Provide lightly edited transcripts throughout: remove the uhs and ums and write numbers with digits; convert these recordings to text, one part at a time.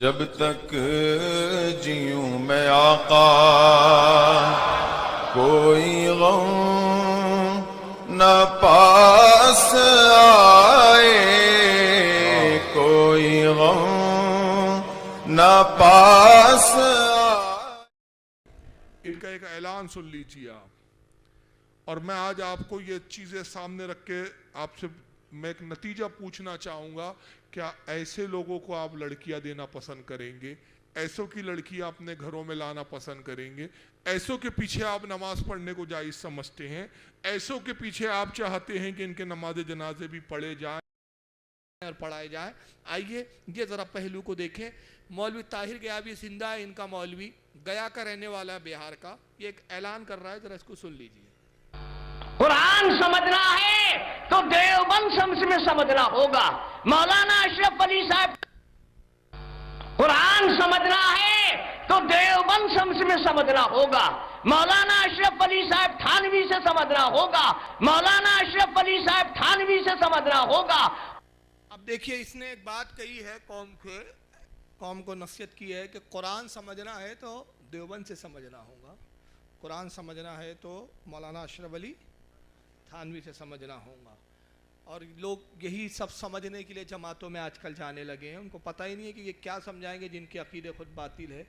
जब तक जीऊं मैं आका कोई गम न पास आए, कोई गम न पास आए। इनका एक ऐलान सुन लीजिए आप। और मैं आज आपको ये चीज़ें सामने रख के आपसे मैं एक नतीजा पूछना चाहूँगा। क्या ऐसे लोगों को आप लड़कियां देना पसंद करेंगे? ऐसों की लड़कियां अपने घरों में लाना पसंद करेंगे? ऐसों के पीछे आप नमाज पढ़ने को जायज़ समझते हैं? ऐसों के पीछे आप चाहते हैं कि इनके नमाज जनाजे भी पढ़े जाएं और पढ़ाए जाएं? आइए ये ज़रा पहलू को देखें। मौलवी ताहिर गयाबी सिंधा है, इनका मौलवी गया का रहने वाला है, बिहार का। ये एक ऐलान कर रहा है, ज़रा इसको सुन लीजिए। कुरान समझना है तो देवबंद शम्स में समझना होगा। मौलाना अशरफ अली साहब, कुरान समझना है तो देवबंद शम्स में समझना होगा। मौलाना अशरफ अली साहब थानवी से समझना होगा। मौलाना अशरफ अली साहब थानवी से समझना होगा। अब देखिए, इसने एक बात कही है, कौम को नसीहत की है कि कुरान समझना है तो देवबंद से समझना होगा, कुरान समझना है तो मौलाना अशरफ अली थानवी से समझना होगा। और लोग यही सब समझने के लिए जमातों में आजकल जाने लगे हैं। उनको पता ही नहीं है कि ये क्या समझाएंगे जिनके अकीदे खुद बातिल है।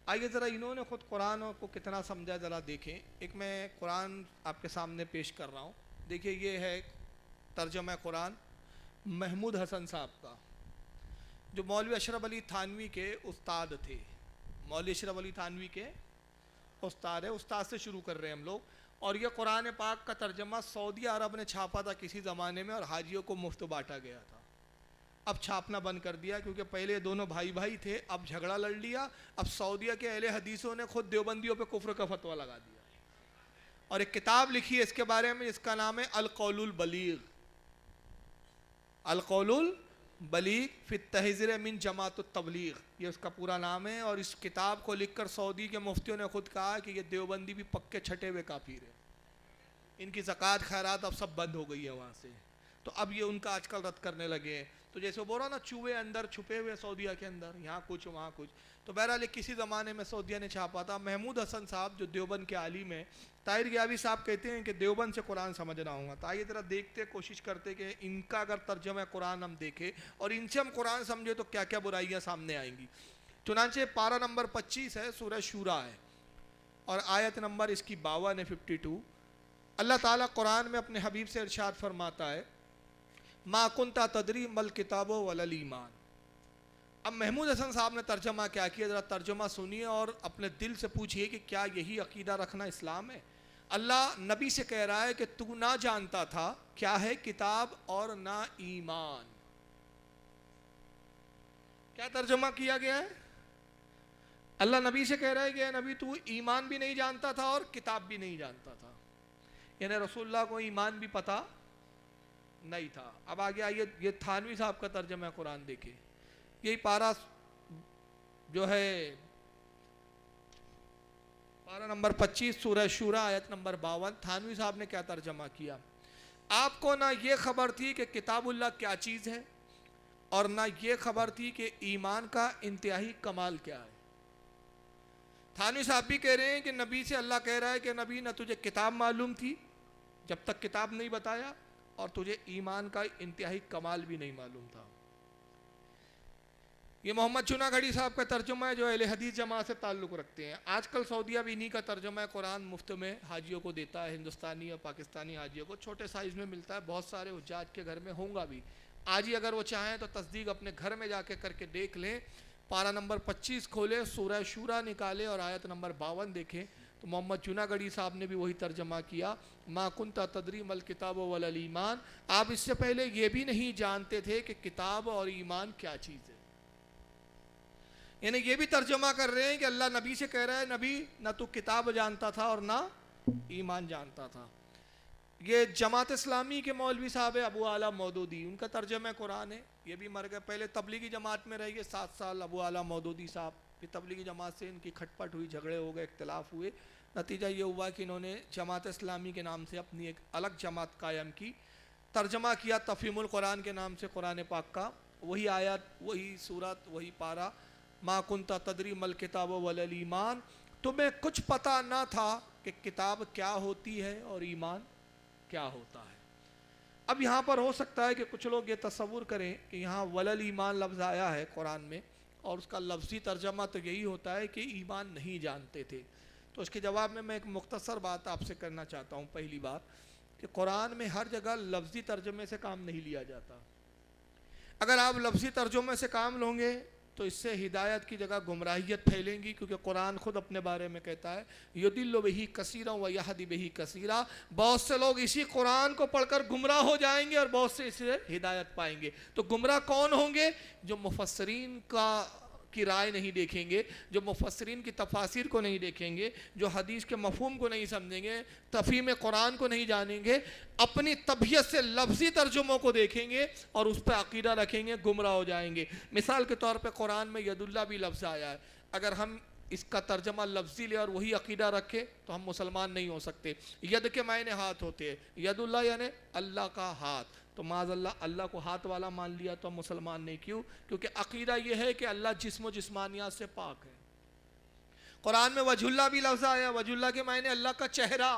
आइए ज़रा इन्होंने खुद कुरान को कितना समझा ज़रा देखें। एक मैं कुरान आपके सामने पेश कर रहा हूँ। देखिए, ये है तर्जुमा कुरान महमूद हसन साहब का, जो मौलवी अशरफ अली थानवी के उस्ताद थे। मौलवी अशरफ अली थानवी के उस्ताद है। उस्ताद से शुरू कर रहे हैं हम लोग। और यह कुरान पाक का तर्जमा सऊदी अरब ने छापा था किसी ज़माने में, और हाजियों को मुफ्त बांटा गया था। अब छापना बंद कर दिया, क्योंकि पहले दोनों भाई भाई थे, अब झगड़ा लड़ लिया। अब सऊदिया के अहले हदीसों ने खुद देवबंदियों पे कुफ्र का फतवा लगा दिया और एक किताब लिखी है इसके बारे में, जिसका नाम है अल-कौलुल बलीग, अल-कौलुल बलीग फी तहज़ीर मिन जमात तबलीग, ये उसका पूरा नाम है। और इस किताब को लिखकर सऊदी के मुफ्तियों ने खुद कहा कि ये देवबंदी भी पक्के छठे हुए काफिर है, इनकी ज़कात खैरात अब सब बंद हो गई है वहाँ से। तो अब ये उनका आजकल रद्द करने लगे हैं। तो जैसे वो बोल रहा ना, चूहे अंदर छुपे हुए सऊदिया के अंदर, यहाँ कुछ वहाँ कुछ। तो बहरहाल किसी ज़माने में सऊदिया ने छापा था। महमूद हसन साहब जो देवबंद के आलिम हैं, ताहिर गयाबी साहब कहते हैं कि देवबंद से कुरान समझना होगा। तो आइए ज़रा देखते, कोशिश करते कि इनका अगर तर्जुमा कुरान हम देखें और इनसे हम कुरान समझे तो क्या क्या बुराइयाँ सामने आएंगी। चुनांचे पारा नंबर 25 है, सूरह शूरा है, और आयत नंबर इसकी 52 है, 52। अल्लाह ताला कुरान में अपने हबीब से इरशाद फरमाता है, मा कुंता तदरी मल किताबो वलल ईमान। अब महमूद हसन साहब ने तर्जमा क्या किया, ज़रा तर्जमा सुनिए और अपने दिल से पूछिए कि क्या यही अकीदा रखना इस्लाम है। अल्लाह नबी से कह रहा है कि तू ना जानता था क्या है किताब और ना ईमान। क्या तर्जमा किया गया है? अल्लाह नबी से कह रहा है कि नबी तू ईमान भी नहीं जानता था और किताब भी नहीं जानता था, यानी रसूलुल्लाह को ईमान भी पता नहीं था। अब आगे आइए, ये थानवी साहब का तर्जुमा कुरान देखिए। यही पारा जो है, पारा नंबर 25 सूरह शूरा आयत नंबर 52। थानवी साहब ने क्या तर्जमा किया, आपको ना ये खबर थी कि किताबुल्लाह क्या चीज़ है, और ना ये खबर थी कि ईमान का इंतहाई कमाल क्या है। थानवी साहब भी कह रहे हैं कि नबी से अल्लाह कह रहा है कि नबी ना तुझे किताब मालूम थी जब तक किताब नहीं बताया, और तुझे ईमान का इंतहाई कमाल भी नहीं मालूम था। ये मोहम्मद चुनागढ़ी साहब का तर्जुमा है, जो अहले हदीस जमात से ताल्लुक़ रखते हैं। आजकल सऊदिया भी इन्हीं का तर्जुमा है कुरान मुफ्त में हाजियों को देता है, हिंदुस्तानी और पाकिस्तानी हाजियों को छोटे साइज़ में मिलता है। बहुत सारे हुज्जाज के घर में होगा भी। आज ही अगर वो चाहें तो तस्दीक अपने घर में जाके करके देख लें। पारा नंबर 25 खोले, सूरह शूरा निकाले और आयत नंबर 52 देखें, तो मोहम्मद चुनागढ़ी साहब ने भी वही तर्जमा किया, मा कुंता तदरी मल किताब वलल ईमान। आप इससे पहले ये भी नहीं जानते थे कि किताब और ईमान क्या चीज़ है। यानी ये भी तर्जुमा कर रहे हैं कि अल्लाह नबी से कह रहा है, नबी ना तू किताब जानता था और ना ईमान जानता था। ये जमात इस्लामी के मौलवी साहब है अबू आला मौदूदी, उनका तर्जुमा कुरान है। ये भी मर गए, पहले तबलीगी जमात में रह गए 7 साल अबू आला मौदूदी साहब। फिर तबलीगी जमात से इनकी खटपट हुई, झगड़े हो गए, इख्तलाफ हुए। नतीजा ये हुआ कि इन्होंने जमात इस्लामी के नाम से अपनी एक अलग जमात कायम की। तर्जमा किया तफ़हीमुल कुरान के नाम से कुरान पाक का, वही आयत, वही सूरत, वही पारा मा कुंता तदरी मल किताब वल ईमान, तुम्हें कुछ पता ना था कि किताब क्या होती है और ईमान क्या होता है। अब यहाँ पर हो सकता है कि कुछ लोग ये तस्वुर करें कि यहाँ वलल ईमान लफ्ज़ आया है कुरान में और उसका लफ्ज़ी तर्जमा तो यही होता है कि ईमान नहीं जानते थे। तो उसके जवाब में मैं एक मुख्तसर बात आपसे करना चाहता हूँ। पहली बात कि कुरान में हर जगह लफ्ज़ी तर्जमे से काम नहीं लिया जाता। अगर आप लफ्ज़ी तर्जुमे से काम लोगे तो इससे हिदायत की जगह गुमराहियत फैलेंगी, क्योंकि कुरान खुद अपने बारे में कहता है युदिल्लु बिही कसीरा व यहदी बिही कसीरा। बहुत से लोग इसी कुरान को पढ़कर गुमराह हो जाएंगे और बहुत से इससे हिदायत पाएंगे। तो गुमराह कौन होंगे? जो मुफस्सरीन की राय नहीं देखेंगे, जो मुफस्सरीन की तफासिर को नहीं देखेंगे, जो हदीस के मफहूम को नहीं समझेंगे, तफहीम कुरान को नहीं जानेंगे, अपनी तबीयत से लफ्ज़ी तर्जुमों को देखेंगे और उस पर अकीदा रखेंगे, गुमराह हो जाएंगे। मिसाल के तौर पे कुरान में यदुल्ला भी लफ्ज़ आया है, अगर हम इसका तर्जमा लफ्ज़ी ले और वही अकीदा रखे तो हम मुसलमान नहीं हो सकते। यद के मायने हाथ होते हैं, यदुल्ला यानी अल्लाह का हाथ, तो माज़अल्लाह अल्लाह को हाथ वाला मान लिया तो हम मुसलमान नहीं। क्यों? क्योंकि अकीदा यह है कि अल्लाह जिस्म जिस्मानियात से पाक है। कुरान में वजुल्ला भी लफ्ज़ आया, वजुल्ला के मायने अल्लाह का चेहरा,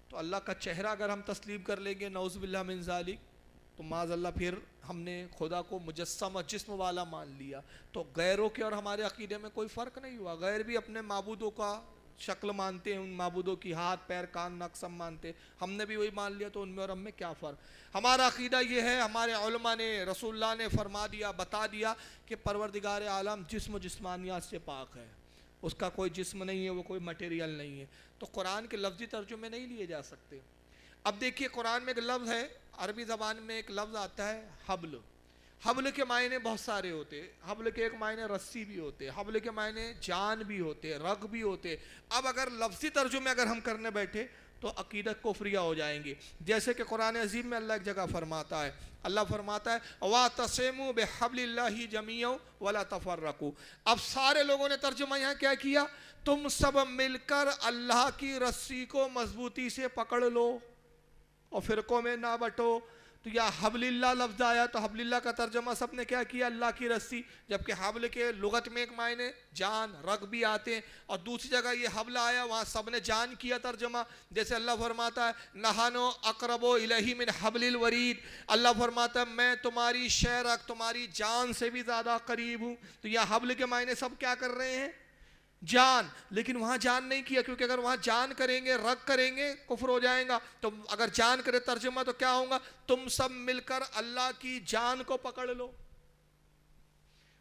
तो अल्लाह का चेहरा अगर हम तस्लीम कर लेंगे नौज़ुबिल्लाह मिन ज़ालिक, तो माज़अल्लाह फिर हमने खुदा को मुजस्सम और जिस्म वाला मान लिया। तो गैरों के और हमारे अकीदे में कोई फ़र्क नहीं हुआ। गैर भी अपने माबूदों का शक्ल मानते हैं, उन माबूदों की हाथ पैर कान नाक सब मानते, हमने भी वही मान लिया, तो उनमें और हम में क्या फ़र्क। हमारा अकीदा ये है, हमारे उलमा ने रसूलुल्लाह ने फरमा दिया, बता दिया कि परवरदिगार आलम जिस्म जिस्मानियात से पाक है, उसका कोई जिस्म नहीं है, वो कोई मटेरियल नहीं है। तो कुरान के लफ्ज़ी तर्जुमे नहीं लिए जा सकते। अब देखिए कुरान में एक लफ्ज़ है, अरबी ज़बान में एक लफ्ज़ आता है हब्ल। हब्ल के मायने बहुत सारे होते हैं। हब्ल के एक मायने रस्सी भी होते हैं, हब्ल के मायने जान भी होते हैं, रग भी होते हैं। अब अगर लफ्ज़ी तर्जुमे अगर हम करने बैठे तो अकीदत कुफ्रिया हो जाएंगे। जैसे कि कुरान अज़ीम में अल्लाह एक जगह फरमाता है, अल्लाह फरमाता है वातसिमू बिहब्लिल्लाहि जमीअन वला तफर्रकू। अब सारे लोगों ने तर्जुमा यहाँ क्या किया? तुम सब मिलकर अल्लाह की रस्सी को मजबूती से पकड़ लो और फिरकों में ना बटो। तो या हब्लिल्लाह लफ्ज़ आया तो हब्लिल्लाह का तर्जमा सब ने क्या किया? अल्लाह की रस्सी, जबकि हब्ल के लुगत में एक मायने जान रग भी आते हैं, और दूसरी जगह ये हब्ल आया वहाँ सब ने जान किया तर्जमा। जैसे अल्लाह फरमाता है नहानो अकरबो इलही मिन हब्लिल वरीद, अल्लाह फरमाता है मैं तुम्हारी शेरक तुम्हारी जान से भी ज़्यादा करीब हूँ। तो यह हब्ल के मायने सब क्या कर रहे हैं? जान। लेकिन वहां जान नहीं किया, क्योंकि अगर वहां जान करेंगे रग करेंगे कुफ्र हो जाएगा। तो अगर जान करे तर्जुमा तो क्या होगा? तुम सब मिलकर अल्लाह की जान को पकड़ लो,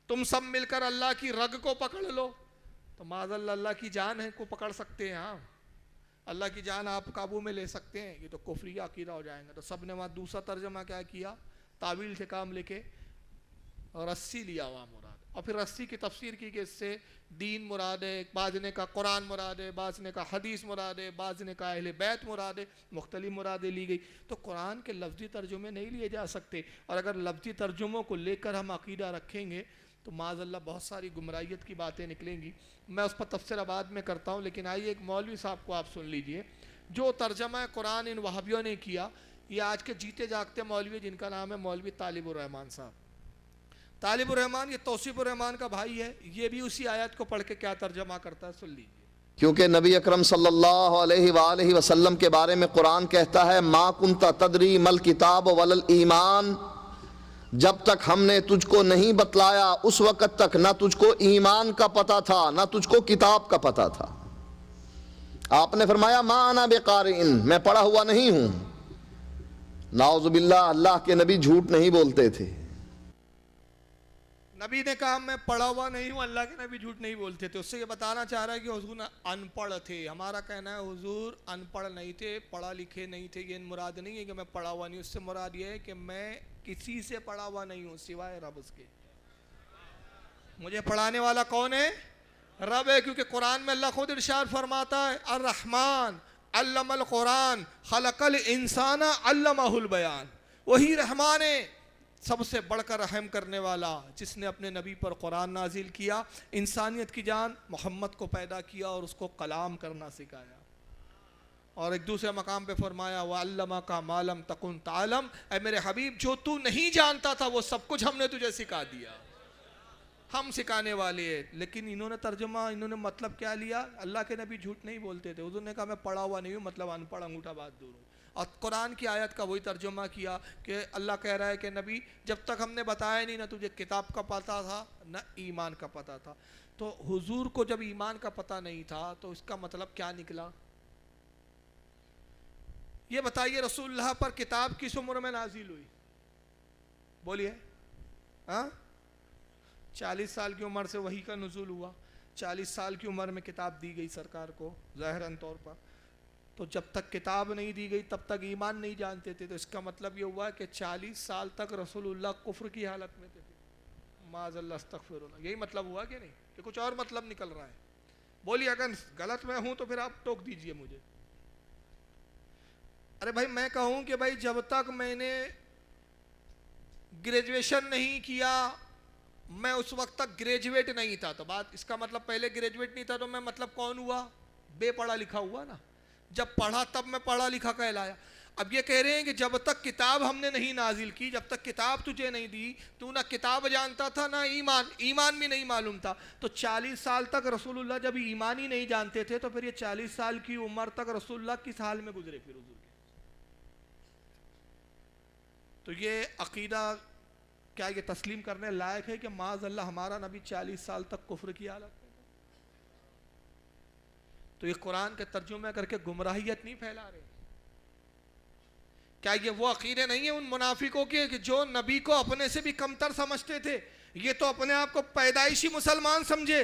तुम सब मिलकर अल्लाह की रग को पकड़ लो। तो माज़अल्लाह अल्लाह की जान है को पकड़ सकते हैं, हाँ अल्लाह की जान आप काबू में ले सकते हैं, ये तो कुफ्रिया अकीदा हो जाएगा। तो सब ने वहां दूसरा तर्जुमा क्या किया? तावील से काम लेके रस्सी लिया वहां मुराद, और फिर रस्सी की तफसीर की कि इससे दीन मुराद है, बाज़ ने का कुरान मुराद है, बाज़ ने का हदीस मुराद है, बाज़ ने का अहले बैत मुराद है, मुख्तलिफ मुरादें ली गई। तो कुरान के लफ्ज़ी तर्जुमे नहीं लिए जा सकते, और अगर लफ्ज़ी तर्जुमों को लेकर हम अकीदा रखेंगे तो माज़अल्लाह बहुत सारी गुमराहियत की बातें निकलेंगी। मैं उस पर तफसीर बाद में करता हूँ, लेकिन आइए एक मौलवी साहब को आप सुन लीजिए। जो तर्जमा कुरान इन वहाबियों ने किया, ये आज के जीते जागते मौलवी जिनका नाम है मौलवी तालिबुर रहमान साहब। तालिबुर रहमान ये तौसीफुर रहमान का भाई है, ये भी उसी आयत को पढ़ के क्या तर्जमा करता है, सुन लीजिए। क्योंकि नबी अकरम सल्लल्लाहु अलैहि वसल्लम के बारे में कुरान कहता है मा कुंता तदरी मल किताब वलल ईमान, जब तक हमने तुझको नहीं बतलाया उस वक़्त तक ना तुझको ईमान का पता था ना तुझको किताब का पता था। आपने फरमाया मा अना बेकारिन, मैं पढ़ा हुआ नहीं हूं। नाउज़ुबिल्लाह, अल्लाह के नबी झूठ नहीं बोलते थे। नबी ने कहा मैं पढ़ा हुआ नहीं हूँ, अल्लाह के नबी झूठ नहीं बोलते थे। उससे ये बताना चाह रहा है कि हुजूर अनपढ़ थे। हमारा कहना है हुजूर अनपढ़ नहीं थे, पढ़ा लिखे नहीं थे। ये मुराद नहीं है कि मैं पढ़ा हुआ नहीं, उससे मुराद ये है कि मैं किसी से पढ़ा हुआ नहीं हूँ सिवाय रब के। मुझे पढ़ाने वाला कौन है? रब है। क्योंकि कुरान में अल्लाह खुद इरशाद फरमाता है अर्रहमान अल्लमल कुरान खलकल इंसाना अल्लमहुल बयान। वही रहमान है, सबसे बढ़कर रहम करने वाला, जिसने अपने नबी पर कुरान नाजिल किया, इंसानियत की जान मोहम्मद को पैदा किया और उसको कलाम करना सिखाया। और एक दूसरे मकाम पे फरमाया व अल्लमा का मालम तकुन तालम, ऐ मेरे हबीब जो तू नहीं जानता था वो सब कुछ हमने तुझे सिखा दिया। हम सिखाने वाले हैं। लेकिन इन्होंने तर्जुमा, इन्होंने मतलब क्या लिया? अल्लाह के नबी झूठ नहीं बोलते थे। हुजूर ने कहा मैं पढ़ा हुआ नहीं हूँ, मतलब अनपढ़ अंगूठा बात दूर हूँ। और कुरान की आयत का वही तर्जुमा किया कि अल्लाह कह रहा है कि नबी जब तक हमने बताया नहीं ना तुझे किताब का पता था ना ईमान का पता था। तो हुजूर को जब ईमान का पता नहीं था तो इसका मतलब क्या निकला? ये बताइए रसूलुल्लाह पर किताब किस उम्र में नाजिल हुई? बोलिए। हाँ, 40 साल की उम्र से वही का नुज़ूल हुआ। 40 साल की उम्र में किताब दी गई सरकार को ज़ाहिरन तौर पर। तो जब तक किताब नहीं दी गई तब तक ईमान नहीं जानते थे। तो इसका मतलब ये हुआ कि 40 साल तक रसूलुल्लाह कुफ्र की हालत में थे। माज़अल्लाह अस्तग़फिरुल्लाह। यही मतलब हुआ कि नहीं, कि कुछ और मतलब निकल रहा है? बोलिए, अगर गलत मैं हूं तो फिर आप टोक दीजिए मुझे। अरे भाई मैं कहूं कि भाई जब तक मैंने ग्रेजुएशन नहीं किया, मैं उस वक्त तक ग्रेजुएट नहीं था। तो बात इसका मतलब पहले ग्रेजुएट नहीं था तो मैं मतलब कौन हुआ? बेपढ़ा लिखा हुआ ना। जब पढ़ा तब मैं पढ़ा लिखा कहलाया। अब ये कह रहे हैं कि जब तक किताब हमने नहीं नाजिल की, जब तक किताब तुझे नहीं दी, तू ना किताब जानता था ना ईमान भी नहीं मालूम था। तो 40 साल तक रसूलुल्लाह जब ईमान ही नहीं जानते थे तो फिर ये 40 साल की उम्र तक रसूलुल्लाह किस हाल में गुजरे फिर हुजूर के? तो ये अकीदा क्या ये तस्लीम करने लायक है कि माज़अल्लाह हमारा नबी 40 साल तक कुफ्र की हालत में? तो ये कुरान के तर्जुमे करके गुमराहियत नहीं फैला रहे? क्या ये वो अकीदे नहीं है उन मुनाफिकों के कि जो नबी को अपने से भी कमतर समझते थे? ये तो अपने आप को पैदाइशी मुसलमान समझे,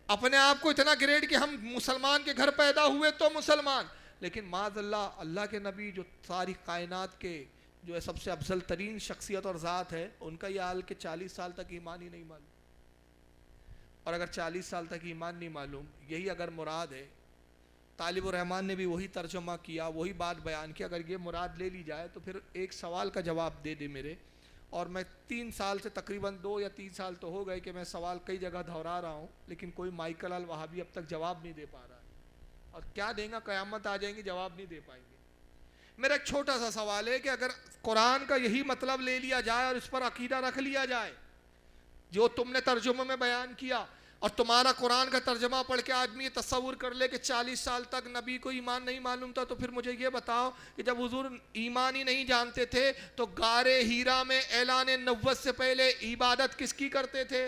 अपने आप को इतना ग्रेड कि हम मुसलमान के घर पैदा हुए तो मुसलमान। लेकिन माज़अल्लाह अल्लाह के नबी जो सारी कायनात के जो है सबसे अफजल तरीन शख्सियत और ज़ात है, उनका यह हाल कि 40 साल तक ईमान ही नहीं मालूम। और अगर 40 साल तक ईमान नहीं मालूम, यही अगर मुराद है, तालिबुर रहमान ने भी वही तर्जुमा किया, वही बात बयान की, अगर ये मुराद ले ली जाए तो फिर एक सवाल का जवाब दे दे मेरे। और मैं 3 साल से तकरीबन 2 या 3 साल तो हो गए कि मैं सवाल कई जगह दोहरा रहा हूँ, लेकिन कोई माइकल अल वहाबी अब तक जवाब नहीं दे पा रहा है। और क्या देगा, क़यामत आ जाएंगी जवाब नहीं दे पाएंगे। मेरा एक छोटा सा सवाल है कि अगर कुरान का यही मतलब ले लिया जाए और इस पर अकीदा रख लिया जाए जो तुमने तर्जुमे में बयान किया, और तुम्हारा कुरान का तर्जमा पढ़ के आदमी ये तस्वुर कर ले कि 40 साल तक नबी को ईमान नहीं मालूम था, तो फिर मुझे ये बताओ कि जब हुजूर ईमान ही नहीं जानते थे तो गारे हीरा में ऐलान नबुव्वत से पहले इबादत किसकी करते थे?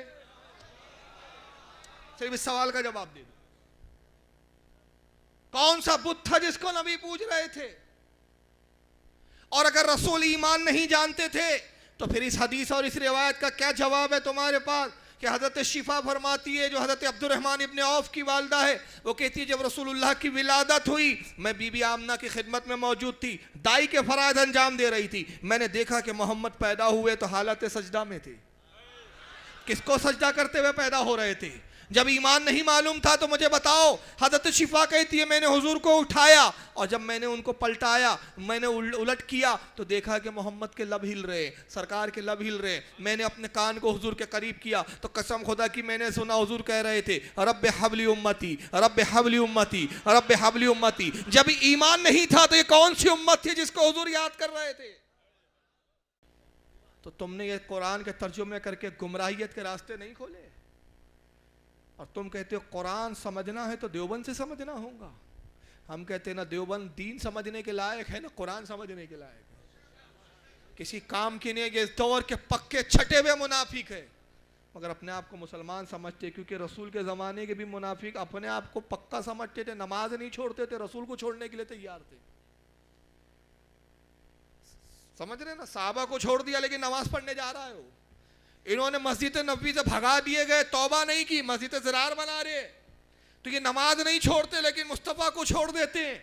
सिर्फ इस सवाल का जवाब दे दो। कौन सा बुत था जिसको नबी पूज रहे थे? और अगर रसूल ईमान नहीं जानते थे तो फिर इस हदीस और इस रिवायत का क्या जवाब है तुम्हारे पास कि हज़रत शिफा फरमाती है, जो हज़रत अब्दुर्रहमान इब्न औफ की वालदा है, वो कहती है जब रसूलुल्लाह की विलादत हुई मैं बीबी आमना की खिदमत में मौजूद थी, दाई के फराइद अंजाम दे रही थी। मैंने देखा कि मोहम्मद पैदा हुए तो हालत सजदा में थे। किसको सजदा करते हुए पैदा हो रहे थे? जब ईमान नहीं मालूम था तो मुझे बताओ। हज़रत शिफा कहती है मैंने हुजूर को उठाया और जब मैंने उनको पलटाया, मैंने उलट किया तो देखा कि मोहम्मद के लब हिल रहे, सरकार के लब हिल रहे। मैंने अपने कान को हुजूर के करीब किया तो कसम खुदा की मैंने सुना हुजूर कह रहे थे रब्बे हबली उम्मती, रब्बे हबली उम्मती, रब्बे हबली उम्मती। जब ईमान नहीं था तो ये कौन सी उम्मत थी जिसको हुजूर याद कर रहे थे? तो तुमने ये कुरान के तर्जुमे करके गुमराहियत के रास्ते नहीं खोले। और तुम कहते हो कुरान समझना है तो देवबंद से समझना होगा। हम कहते हैं ना देवबंद दीन समझने के लायक है ना कुरान समझने के लायक है। किसी काम के नहीं, ये दौर के पक्के छटे हुए मुनाफिक है मगर अपने आप को मुसलमान समझते, क्योंकि रसूल के ज़माने के भी मुनाफिक अपने आप को पक्का समझते थे, नमाज नहीं छोड़ते थे, रसूल को छोड़ने के लिए तैयार थे। समझ रहे ना, साहबा को छोड़ दिया लेकिन नमाज पढ़ने जा रहा है वो। इन्होंने मस्जिद नबी से भगा दिए गए, तौबा नहीं की, मस्जिद ज़रार बना रहे। तो ये नमाज नहीं छोड़ते लेकिन मुस्तफ़ा को छोड़ देते हैं।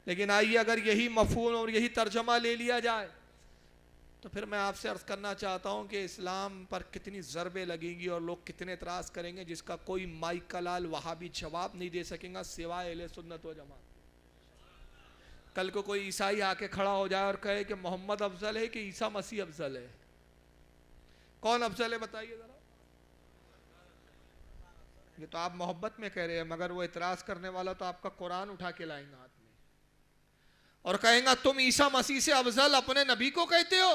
लेकिन आइए अगर यही मफ़हूम और यही तर्जमा ले लिया जाए तो फिर मैं आपसे अर्ज़ करना चाहता हूँ कि इस्लाम पर कितनी ज़रबे लगेंगी और लोग कितने एतराज़ करेंगे जिसका कोई माइकलाल वहाबी जवाब नहीं दे सकेगा सिवाय अहले सुन्नत व जमात। कल को कोई ईसाई आके खड़ा हो जाए और कहे कि मोहम्मद अफजल है कि ईसा मसीह अफजल है, कौन अफजल है बताइए जरा। ये तो आप मोहब्बत में कह रहे हैं मगर वो इतराज करने वाला तो आपका कुरान उठा के लाएंगा हाथ में और कहेगा तुम ईसा मसीह से अफजल अपने नबी को कहते हो,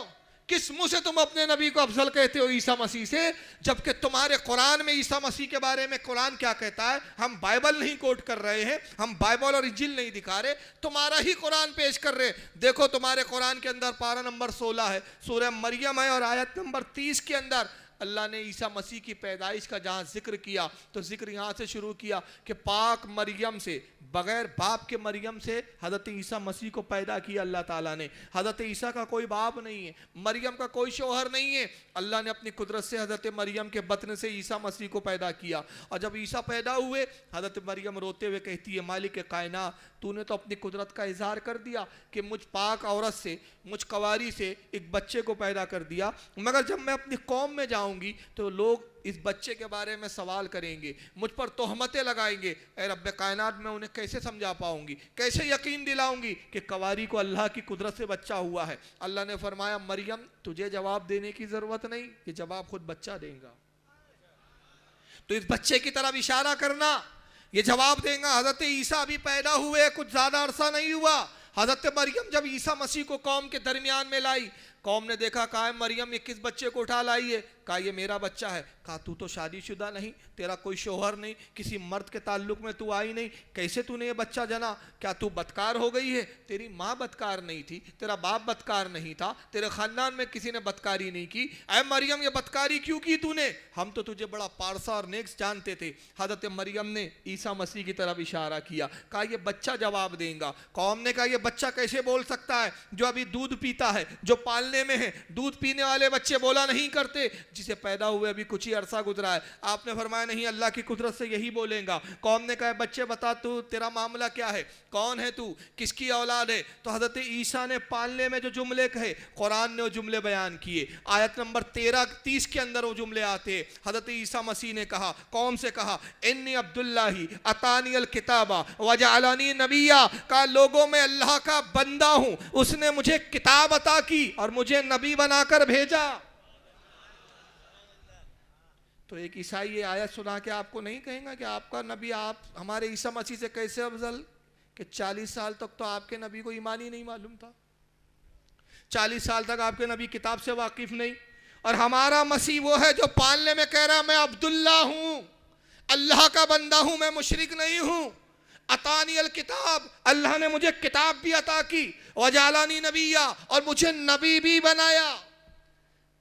किस मुंह से तुम अपने नबी को अफजल कहते हो ईसा मसीह से, जबकि तुम्हारे कुरान में ईसा मसीह के बारे में कुरान क्या कहता है? हम बाइबल नहीं कोट कर रहे हैं, हम बाइबल और इंजील नहीं दिखा रहे, तुम्हारा ही कुरान पेश कर रहे। देखो तुम्हारे कुरान के अंदर पारा नंबर 16 है, सूरह मरियम है, और आयत नंबर 30 के अंदर अल्लाह ने ईसा मसीह की पैदाइश का जहाँ जिक्र किया तो जिक्र यहाँ से शुरू किया कि पाक मरियम से, बगैर बाप के मरियम से हज़रत ईसा मसीह को पैदा किया अल्लाह ताला ने। हज़रत ईसा का कोई बाप नहीं है, मरियम का कोई शौहर नहीं है, अल्लाह ने अपनी कुदरत से हज़रत मरियम के बतन से ईसा मसीह को पैदा किया। और जब ईसा पैदा हुए, हज़रत मरियम रोते हुए कहती है, मालिक कायनात, तूने तो अपनी कुदरत का इजहार कर दिया कि मुझ पाक औरत से, मुझ कवारी से एक बच्चे को पैदा कर दिया, मगर जब मैं अपनी कौम में जाऊंगी तो लोग इस बच्चे के बारे में सवाल करेंगे, मुझ पर तोहमतें लगाएंगे। ऐ रब्बे कायनात में उन्हें कैसे समझा पाऊंगी, कैसे यकीन दिलाऊंगी कि कवारी को अल्लाह की कुदरत से बच्चा हुआ है। अल्लाह ने फरमाया, मरियम तुझे जवाब देने की ज़रूरत नहीं, ये जवाब खुद बच्चा देगा, तो इस बच्चे की तरफ इशारा करना, ये जवाब देगा। हज़रत ईसा अभी पैदा हुए कुछ ज़्यादा अरसा नहीं हुआ। हज़रत मरियम जब ईसा मसीह को कौम के दरमियान में लाई, कौम ने देखा, कहा मरियम ये किस बच्चे को उठा लाई है? कहा ये मेरा बच्चा है। कहा तू तो शादीशुदा नहीं, तेरा कोई शोहर नहीं, किसी मर्द के ताल्लुक में तू आई नहीं, कैसे तूने ये बच्चा जना? क्या तू बदकार हो गई है? तेरी माँ बदकार नहीं थी, तेरा बाप बदकार नहीं था, तेरे खानदान में किसी ने बदकारी नहीं की। ऐ मरियम ये बदकारी क्यों की तूने? हम तो तुझे बड़ा पारसा और नेक्स जानते थे। हज़रत मरियम ने ईसा मसीह की तरफ इशारा किया, कहा ये बच्चा जवाब देगा। कौम ने कहा ये बच्चा कैसे बोल सकता है जो अभी दूध पीता है, जो पालने में है? दूध पीने वाले बच्चे बोला नहीं करते, जिसे पैदा हुए अभी कुछ ही अरसा गुजरा है। आपने फरमाया नहीं, अल्लाह की कुदरत से यही बोलेगा। कौम ने कहा बच्चे बता तू, तेरा मामला क्या है, कौन है तू, किसकी औलाद है? तो हज़रत ईसा ने पालने में जो जुमले कहे, कुरान ने वो जुमले बयान किए। आयत नंबर 13-30 के अंदर वो जुमले आते। हज़रत ईसा मसीह ने कहा, कौम से कहा, इन्नी अब्दुल्लाही अतानियल किताबा वजअलनी नबिया, का लोगों में अल्लाह का बंदा हूं, उसने मुझे किताब अता की और मुझे नबी बनाकर भेजा। तो एक ईसाई ये आयत सुना के आपको नहीं कहेगा कि आपका नबी आप हमारे ईसा मसीह से कैसे अफजल, कि 40 साल तक तो आपके नबी को ईमान ही नहीं मालूम था, 40 साल तक आपके नबी किताब से वाकिफ नहीं। और हमारा मसीह वो है जो पालने में कह रहा मैं अब्दुल्ला हूं, अल्लाह का बंदा हूं, मैं मुशरिक नहीं हूं। अतानियल किताब, अल्लाह ने मुझे किताब भी अता की, वजालानी नबिया, और मुझे नबी भी बनाया।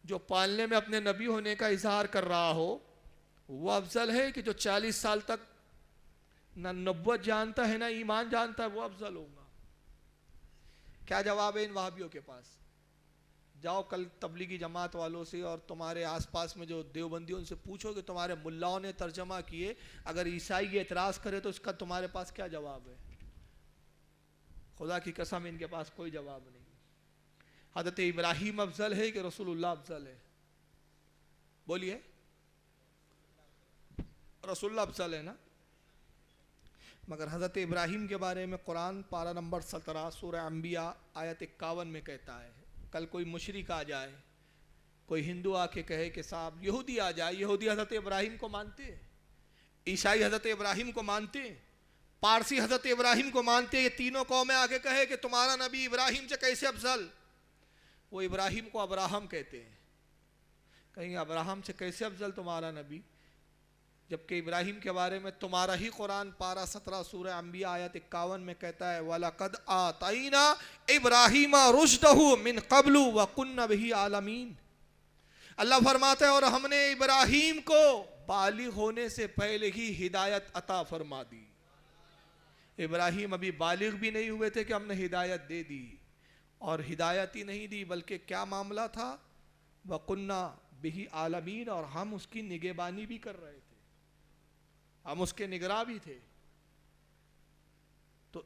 जो पालने में अपने नबी होने का इजहार कर रहा हो वो अफजल है कि जो 40 साल तक ना नबुव्वत जानता है ना ईमान जानता है, वो अफजल होगा? क्या जवाब है इन वहाबियों के पास? जाओ कल तबलीगी जमात वालों से और तुम्हारे आसपास में जो देवबंदियों से पूछो कि तुम्हारे मुल्लाओं ने तर्जमा किए, अगर ईसाई ये एतराज करे तो इसका तुम्हारे पास क्या जवाब है? खुदा की कसम इनके पास कोई जवाब नहीं। हज़रत इब्राहिम अफजल है कि रसूलुल्लाह अफजल है? बोलिए, रसूलुल्लाह अफजल है ना? मगर हज़रत इब्राहिम के बारे में कुरान पारा नंबर 17 सूरह अंबिया आयत 51 में कहता है, कल कोई मुशरिक आ जाए, कोई हिंदू आके कहे कि साहब यहूदी आ जाए, यहूदी हज़रत इब्राहिम को मानते हैं, ईसाई हज़रत इब्राहिम को मानते हैं, पारसी हज़रत इब्राहिम को मानते हैं, ये तीनों कौमें आके कहे कि तुम्हारा नबी इब्राहिम से कैसे अफजल? वो इब्राहिम को अब्राहम कहते हैं, कहीं अब्राहम से कैसे अफजल तुम्हारा नबी? जबकि इब्राहिम के बारे में तुम्हारा ही कुरान पारा 17 सूरह अंबिया आयत 51 में कहता है, वलक़द आतैना इब्राहिम रुश्दहु मिन क़ब्लु व कुन्ना बिही आलमीन। अल्लाह फरमाता है और हमने इब्राहिम को बालिग होने से पहले ही हिदायत अता फरमा दी। इब्राहिम अभी बालिग भी नहीं हुए थे कि हमने हिदायत दे दी, और हिदायत ही नहीं दी बल्कि क्या मामला था, वकुन्ना बिही आलमीन, और हम उसकी निगहबानी भी कर रहे थे, हम उसके निगरां भी थे। तो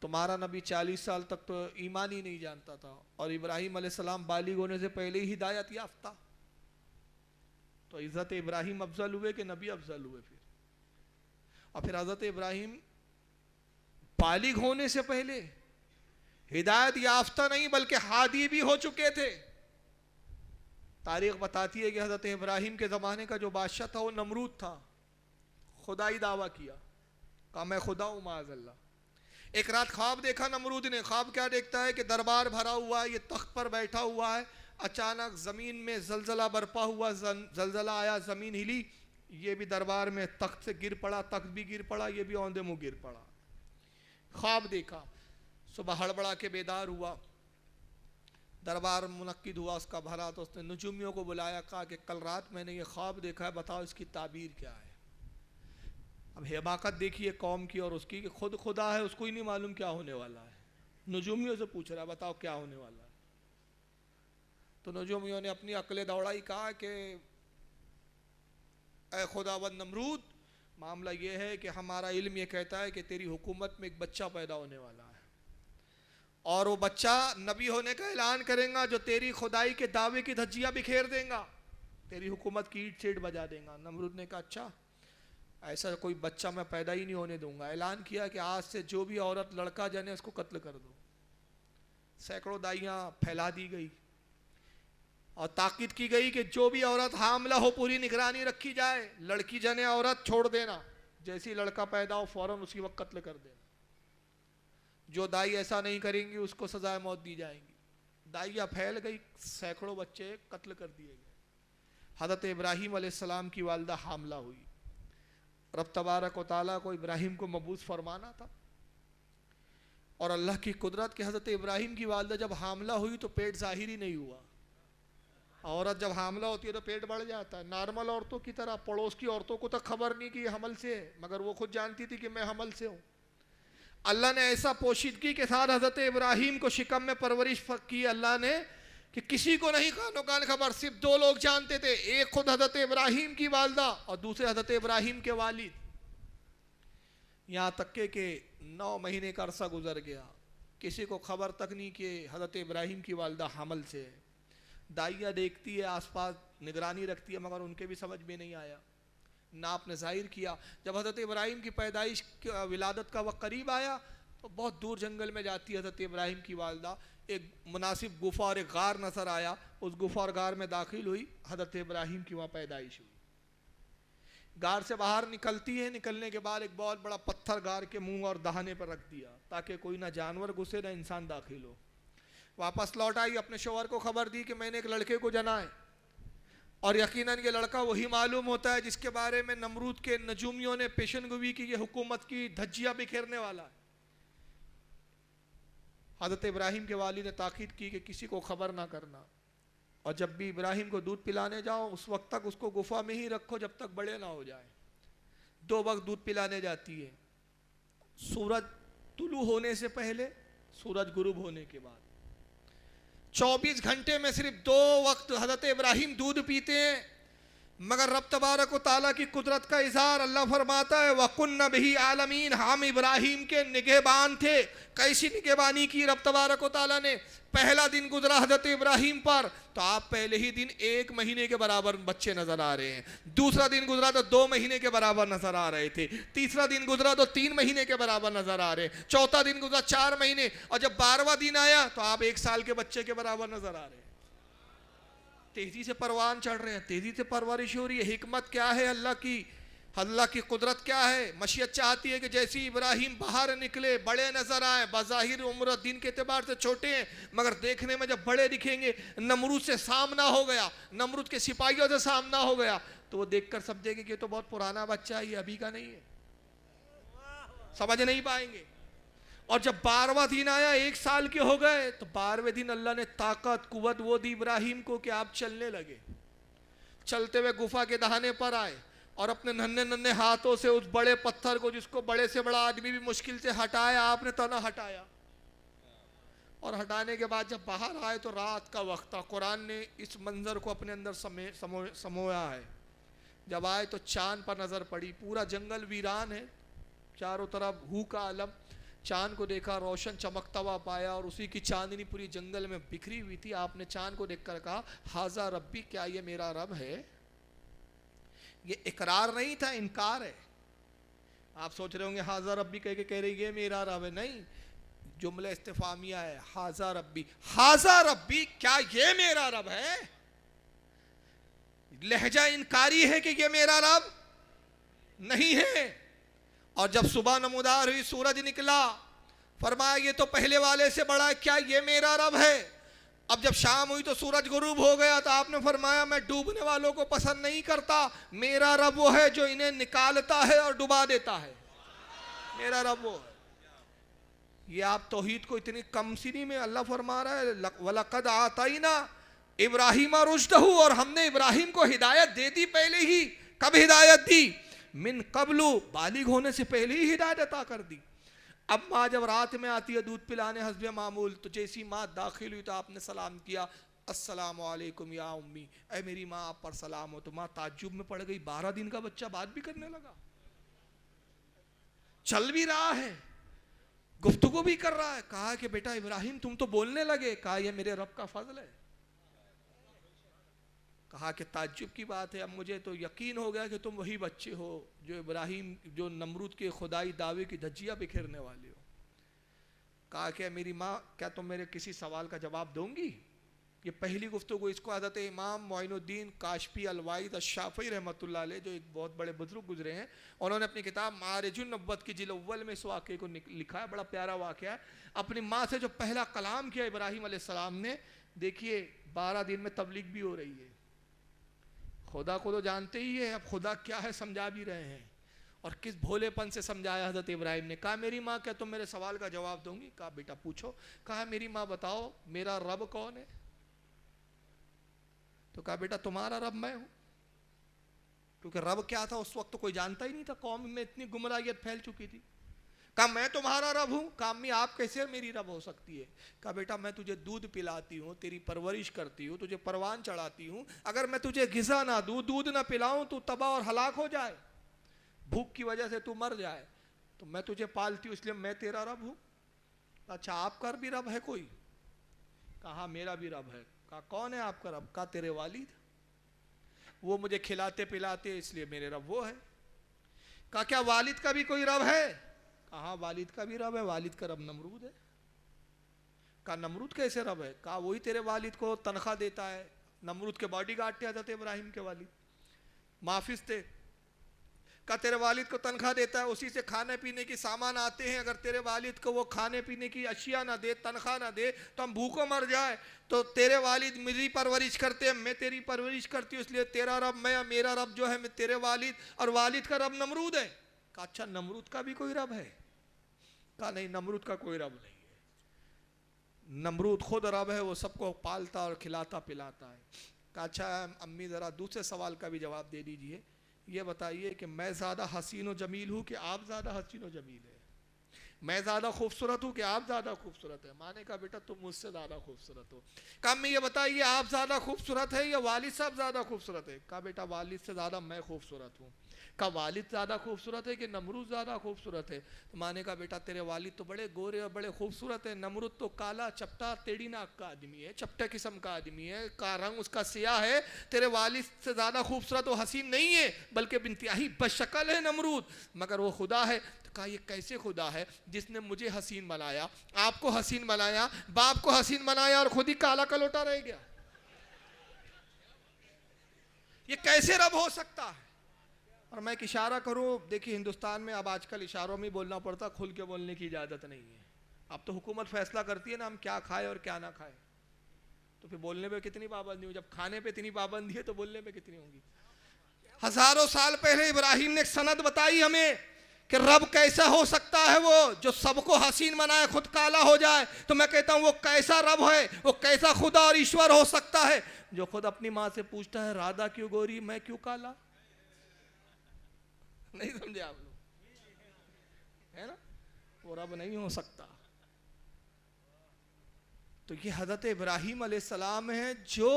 तुम्हारा नबी 40 साल तक तो ईमान ही नहीं जानता था, और इब्राहिम अलैहिस्सलाम बालिग होने से पहले ही हिदायत याफ्ता। तो इज़्ज़त इब्राहिम अफजल हुए कि नबी अफजल हुए? फिर हज़रत इब्राहिम बालिग होने से पहले हिदायत याफ्ता नहीं बल्कि हादी भी हो चुके थे। तारीख बताती है कि हज़रत इब्राहिम के ज़माने का जो बादशाह था वो नमरूद था, खुदाई दावा किया, कहा मैं खुदा हूँ माअज़ल्लाह। एक रात ख्वाब देखा नमरूद ने। ख्वाब क्या देखता है कि दरबार भरा हुआ है, ये तख्त पर बैठा हुआ है, अचानक ज़मीन में जलजला बरपा हुआ, जलजला आया, ज़मीन हिली, ये भी दरबार में तख्त से गिर पड़ा, तख्त भी गिर पड़ा, ये भी औंधे मुँह गिर पड़ा। ख्वाब देखा, सुबह हड़बड़ा के बेदार हुआ, दरबार मुनक्किद हुआ उसका भरा, तो उसने नजूमियों को बुलाया, कहा कि कल रात मैंने ये ख्वाब देखा है, बताओ इसकी ताबीर क्या है। अब हिमाकत देखिए कौम की और उसकी कि खुद खुदा है, उसको ही नहीं मालूम क्या होने वाला है, नजूमियों से पूछ रहा है बताओ क्या होने वाला है। तो नजूमियों ने अपनी अक्ल दौड़ाई, कहा कि ऐ खुदावंद नमरूद, मामला ये है कि हमारा इल्म ये कहता है कि तेरी हुकूमत में एक बच्चा पैदा होने वाला है और वो बच्चा नबी होने का ऐलान करेगा, जो तेरी खुदाई के दावे की धज्जियाँ बिखेर देगा, तेरी हुकूमत की ईंट सीट बजा देगा। नमरूद ने कहा अच्छा, ऐसा कोई बच्चा मैं पैदा ही नहीं होने दूंगा। ऐलान किया कि आज से जो भी औरत लड़का जने उसको कत्ल कर दो। सैकड़ों दाइयाँ फैला दी गई और ताकीद की गई कि जो भी औरत हामला हो पूरी निगरानी रखी जाए, लड़की जने औरत छोड़ देना, जैसी लड़का पैदा हो फौरन उसी वक्त कत्ल कर देना, जो दाई ऐसा नहीं करेंगी उसको सजाए मौत दी जाएंगी। दाइयाँ फैल गई, सैकड़ों बच्चे कत्ल कर दिए गए। हज़रत इब्राहीम अलैहिस्सलाम की वालदा हामला हुई, रब तबारक व तआला को इब्राहीम को मबूस फरमाना था और अल्लाह की कुदरत के हज़रत इब्राहीम की वालदा जब हामला हुई तो पेट ज़ाहिर ही नहीं हुआ। औरत जब हामला होती है तो पेट बढ़ जाता है, नॉर्मल औरतों की तरह। पड़ोस की औरतों को तो खबर नहीं कि ये हमल से है, मगर वो खुद जानती थी कि मैं हमल से हूँ। अल्लाह ने ऐसा पोशीदगी के साथ हज़रत इब्राहीम को शिकम में परवरिश की अल्लाह ने कि किसी को नहीं कानो कान खबर, सिर्फ दो लोग जानते थे, एक खुद हज़रत इब्राहीम की वालदा और दूसरे हज़रत इब्राहीम के वालिद। यहाँ तक के 9 महीने का अरसा गुजर गया, किसी को खबर तक नहीं कि हज़रत इब्राहीम की वालदा हमल से है। दाइया देखती है, आसपास निगरानी रखती है, मगर उनके भी समझ में नहीं आया, ना आपने जाहिर किया। जब हज़रत इब्राहीम की पैदाइश विलादत का वक्त करीब आया तो बहुत दूर जंगल में जाती है हज़रत इब्राहीम की वालदा, एक मुनासिब गुफा और एक गार नज़र आया, उस गुफा और गार में दाखिल हुई, हज़रत इब्राहीम की वहाँ पैदाइश हुई। गार से बाहर निकलती है, निकलने के बाद एक बहुत बड़ा पत्थर गार के मुंह और दहाने पर रख दिया ताकि कोई ना जानवर घुसे ना इंसान दाखिल हो। वापस लौट आई, अपने शौहर को खबर दी कि मैंने एक लड़के को जना है और यकीनन ये लड़का वही मालूम होता है जिसके बारे में नमरूद के नजूमियों ने पेशनगोई की, ये हुकूमत की धज्जियाँ बिखेरने वाला है। हज़रत इब्राहीम के वालिद ने ताकीद की कि किसी को खबर ना करना और जब भी इब्राहीम को दूध पिलाने जाओ उस वक्त तक उसको गुफा में ही रखो जब तक बड़े ना हो जाए। 2 वक्त दूध पिलाने जाती है, सूरज तुलू होने से पहले, सूरज गुरूब होने के बाद। 24 घंटे में सिर्फ 2 वक्त हज़रत इब्राहीम दूध पीते हैं, मगर रब तबारक व तआला की कुदरत का इज़हार अल्लाह फरमाता है वकुन्ना बिही आलमीन, हम इब्राहीम के निगहबान थे। कैसी निगहबानी की रब तबारक व तआला ने? पहला दिन गुजरा हज़रत इब्राहीम पर तो आप पहले ही दिन 1 महीने के बराबर बच्चे नजर आ रहे हैं, दूसरा दिन गुजरा तो 2 महीने के बराबर नजर आ रहे थे, तीसरा दिन गुजरा तो 3 महीने के बराबर नजर आ रहे, चौथा दिन गुजरा 4 महीने और जब 12वां दिन आया तो आप 1 साल के बच्चे के बराबर नजर आ रहे हैं। तेजी से परवान चढ़ रहे हैं, तेजी से परवरिश हो रही है। हिकमत क्या है अल्लाह की, अल्लाह की कुदरत क्या है? मशीयत चाहती है कि जैसे इब्राहीम बाहर निकले बड़े नजर आए, बाज़ाहिर उम्र दिन के एतबार से छोटे हैं मगर देखने में जब बड़े दिखेंगे। नमरूद से सामना हो गया, नमरूद के सिपाहियों से सामना हो गया तो वो देखकर समझेंगे कि ये तो बहुत पुराना बच्चा है, ये अभी का नहीं है, समझ नहीं पाएंगे। और जब 12वां दिन आया 1 साल के हो गए तो 12वें दिन अल्लाह ने ताकत कुव्वत वो दी इब्राहीम को कि आप चलने लगे। चलते हुए गुफा के दहाने पर आए और अपने नन्हे नन्हे हाथों से उस बड़े पत्थर को, जिसको बड़े से बड़ा आदमी भी मुश्किल से हटाया, आपने तना हटाया। और हटाने के बाद जब बाहर आए तो रात का वक्त था। कुरान ने इस मंजर को अपने अंदर समोया है। जब आए तो चांद पर नजर पड़ी, पूरा जंगल वीरान है, चारों तरफ हू का आलम। चांद को देखा, रोशन चमकता हुआ पाया और उसी की चांदनी पूरी जंगल में बिखरी हुई थी। आपने चांद को देखकर कहा हाजा रब्बी, क्या ये मेरा रब है? ये इकरार नहीं था, इनकार है। आप सोच रहे होंगे हाजा रब्बी कह रही है मेरा रब है, नहीं, जुमला इस्तिफामिया है। हाजा रब्बी, हाजा रब्बी, क्या ये मेरा रब है? लहजा इनकारी है कि ये मेरा रब नहीं है। और जब सुबह नमूदार हुई, सूरज निकला, फरमाया ये तो पहले वाले से बड़ा है, क्या ये मेरा रब है? अब जब शाम हुई तो सूरज गुरूब हो गया, तो आपने फरमाया मैं डूबने वालों को पसंद नहीं करता, मेरा रब वो है जो इन्हें निकालता है और डुबा देता है, मेरा रब वो है। ये आप तौहीद को इतनी कम सीनी में अल्लाह फरमा रहा है, वलक़द आतैना इब्राहीम रुश्दहू, और हमने इब्राहिम को हिदायत दे दी पहले ही। कब हिदायत दी? मिन कबलू, बालिग होने से पहले ही हिदायत अता कर दी। अब माँ जब रात में आती है दूध पिलाने हस्बे मामूल, तो जैसी माँ दाखिल हुई तो आपने सलाम किया, अस्सलामु अलैकुम या उम्मी, ऐ मेरी माँ आप पर सलाम हो। तो माँ ताज्जुब में पड़ गई, 12 दिन का बच्चा बात भी करने लगा, चल भी रहा है, गुफ्तगू भी कर रहा है। कहा कि बेटा इब्राहिम तुम तो बोलने लगे। कहा यह मेरे रब का फजल है। कहा कि ताज्जुब की बात है, अब मुझे तो यकीन हो गया कि तुम वही बच्चे हो जो इब्राहिम, जो नमरूद के खुदाई दावे की धज्जियाँ बिखेरने वाले हो। कहा कि मेरी माँ क्या तुम मेरे किसी सवाल का जवाब दोगी? ये पहली गुफ्तगू। इसको हज़रत इमाम मोइनुद्दीन काशफी अलवाइद अश-शाफ़ी रहमतुल्लाह अलैह, जो एक बहुत बड़े बुजुर्ग गुजरे हैं, उन्होंने अपनी किताब मारिजुन नब्वत की जिल्द अव्वल में इस वाक़े को लिखा है। बड़ा प्यारा वाक़या है। अपनी माँ से जो पहला कलाम किया इब्राहिम अलैहिस्सलाम ने, देखिए 12 दिन में तबलीग भी हो रही है। खुदा को तो जानते ही है, अब खुदा क्या है समझा भी रहे हैं, और किस भोलेपन से समझाया हज़रत इब्राहिम ने। कहा मेरी माँ क्या तुम मेरे सवाल का जवाब दोगी? कहा बेटा पूछो। कहा मेरी माँ बताओ मेरा रब कौन है? तो कहा बेटा तुम्हारा रब मैं हूं। क्योंकि रब क्या था उस वक्त तो कोई जानता ही नहीं था, कौम में इतनी गुमराहियत फैल चुकी थी। कहा मैं तुम्हारा रब हूं। कहा अम्मी आप कैसे मेरी रब हो सकती है? कहा बेटा मैं तुझे दूध पिलाती हूँ, तेरी परवरिश करती हूँ, तुझे परवान चढ़ाती हूँ। अगर मैं तुझे ग़िज़ा ना दूँ, दूध ना पिलाऊं, तू तबाह और हलाक हो जाए, भूख की वजह से तू मर जाए, तो मैं तुझे पालती हूँ, इसलिए मैं तेरा रब हूँ। अच्छा आपका भी रब है कोई? कहा मेरा भी रब है। कहा कौन है आपका रब? कहा तेरे वालिद, वो मुझे खिलाते पिलाते इसलिए मेरे रब वो है। कहा क्या वालिद का भी कोई रब है? कहा वालिद का भी रब है, वालिद का रब नमरूद है। कहा नमरूद कैसे रब है? कहा वही तेरे वालिद को तनख्वाह देता है। नमरूद के बॉडीगार्ड थे हज़रत इब्राहिम के वालिद, माफिज थे। का तेरे वालिद को तनख्वाह देता है, उसी से खाने पीने की सामान आते हैं। अगर तेरे वालिद को वो खाने पीने की अशिया ना दे, तनख्वाह ना दे, तो हम भूखों मर जाए। तो तेरे वालिद मेरी परवरिश करते हैं, मैं तेरी परवरिश करती हूँ, इसलिए तेरा रब मैं, मेरा रब जो है मैं तेरे वालिद, और वालिद का रब नमरूद है। कहा अच्छा नमरूद का भी कोई रब है? कहा नहीं नमरूद का कोई रब नहीं है, नमरूद खुद रब है, वो सबको पालता और खिलाता पिलाता है। कहा अच्छा अम्मी ज़रा दूसरे सवाल का भी जवाब दे दीजिए, ये बताइए कि मैं ज़्यादा हसीन व जमील हूँ कि आप ज़्यादा हसीन व जमील है? मैं ज़्यादा खूबसूरत हूँ कि आप ज़्यादा खूबसूरत है? माने कहा बेटा तुम मुझसे ज़्यादा खूबसूरत हो। कहा अम्मी ये बताइए आप ज़्यादा खूबसूरत है या वालिद साहब ज़्यादा खूबसूरत है? कहा बेटा वालिद से ज़्यादा मैं खूबसूरत हूँ। कहा वालिद ज़्यादा खूबसूरत है कि नमरूद ज़्यादा खूबसूरत है? तो माने कहा बेटा तेरे वालिद तो बड़े गोरे और बड़े खूबसूरत है, नमरूद तो काला चपटा टेढ़ी नाक का आदमी है, चपटे किस्म का आदमी है, का रंग उसका सियाह है। तेरे वालिद से ज़्यादा खूबसूरत वो हसीन नहीं है, बल्कि इंतहाई बशक्ल है नमरूद, मगर वो खुदा है। तो कहा ये कैसे खुदा है जिसने मुझे हसीन बनाया, आपको हसीन बनाया, बाप को हसीन बनाया और खुद ही काला कलोटा रह गया? ये कैसे रब हो सकता है? और मैं एक इशारा करूं, देखिए हिंदुस्तान में अब आजकल इशारों में बोलना पड़ता, खुल के बोलने की इजाज़त नहीं है। अब तो हुकूमत फैसला करती है ना हम क्या खाए और क्या ना खाए, तो फिर बोलने पे कितनी पाबंदी हो? जब खाने पे इतनी पाबंदी है तो बोलने पे कितनी होगी? हजारों साल पहले इब्राहिम ने एक सनद बताई हमें कि रब कैसा हो सकता है, वो जो सबको हसीन बनाए खुद काला हो जाए। तो मैं कहता हूं वो कैसा रब है, वो कैसा खुदा और ईश्वर हो सकता है जो खुद अपनी माँ से पूछता है राधा क्यों गोरी मैं क्यों काला? नहीं समझे आप लोग, है ना? वो रब नहीं हो सकता। तो ये हजरत इब्राहिम अलैहिस्सलाम है जो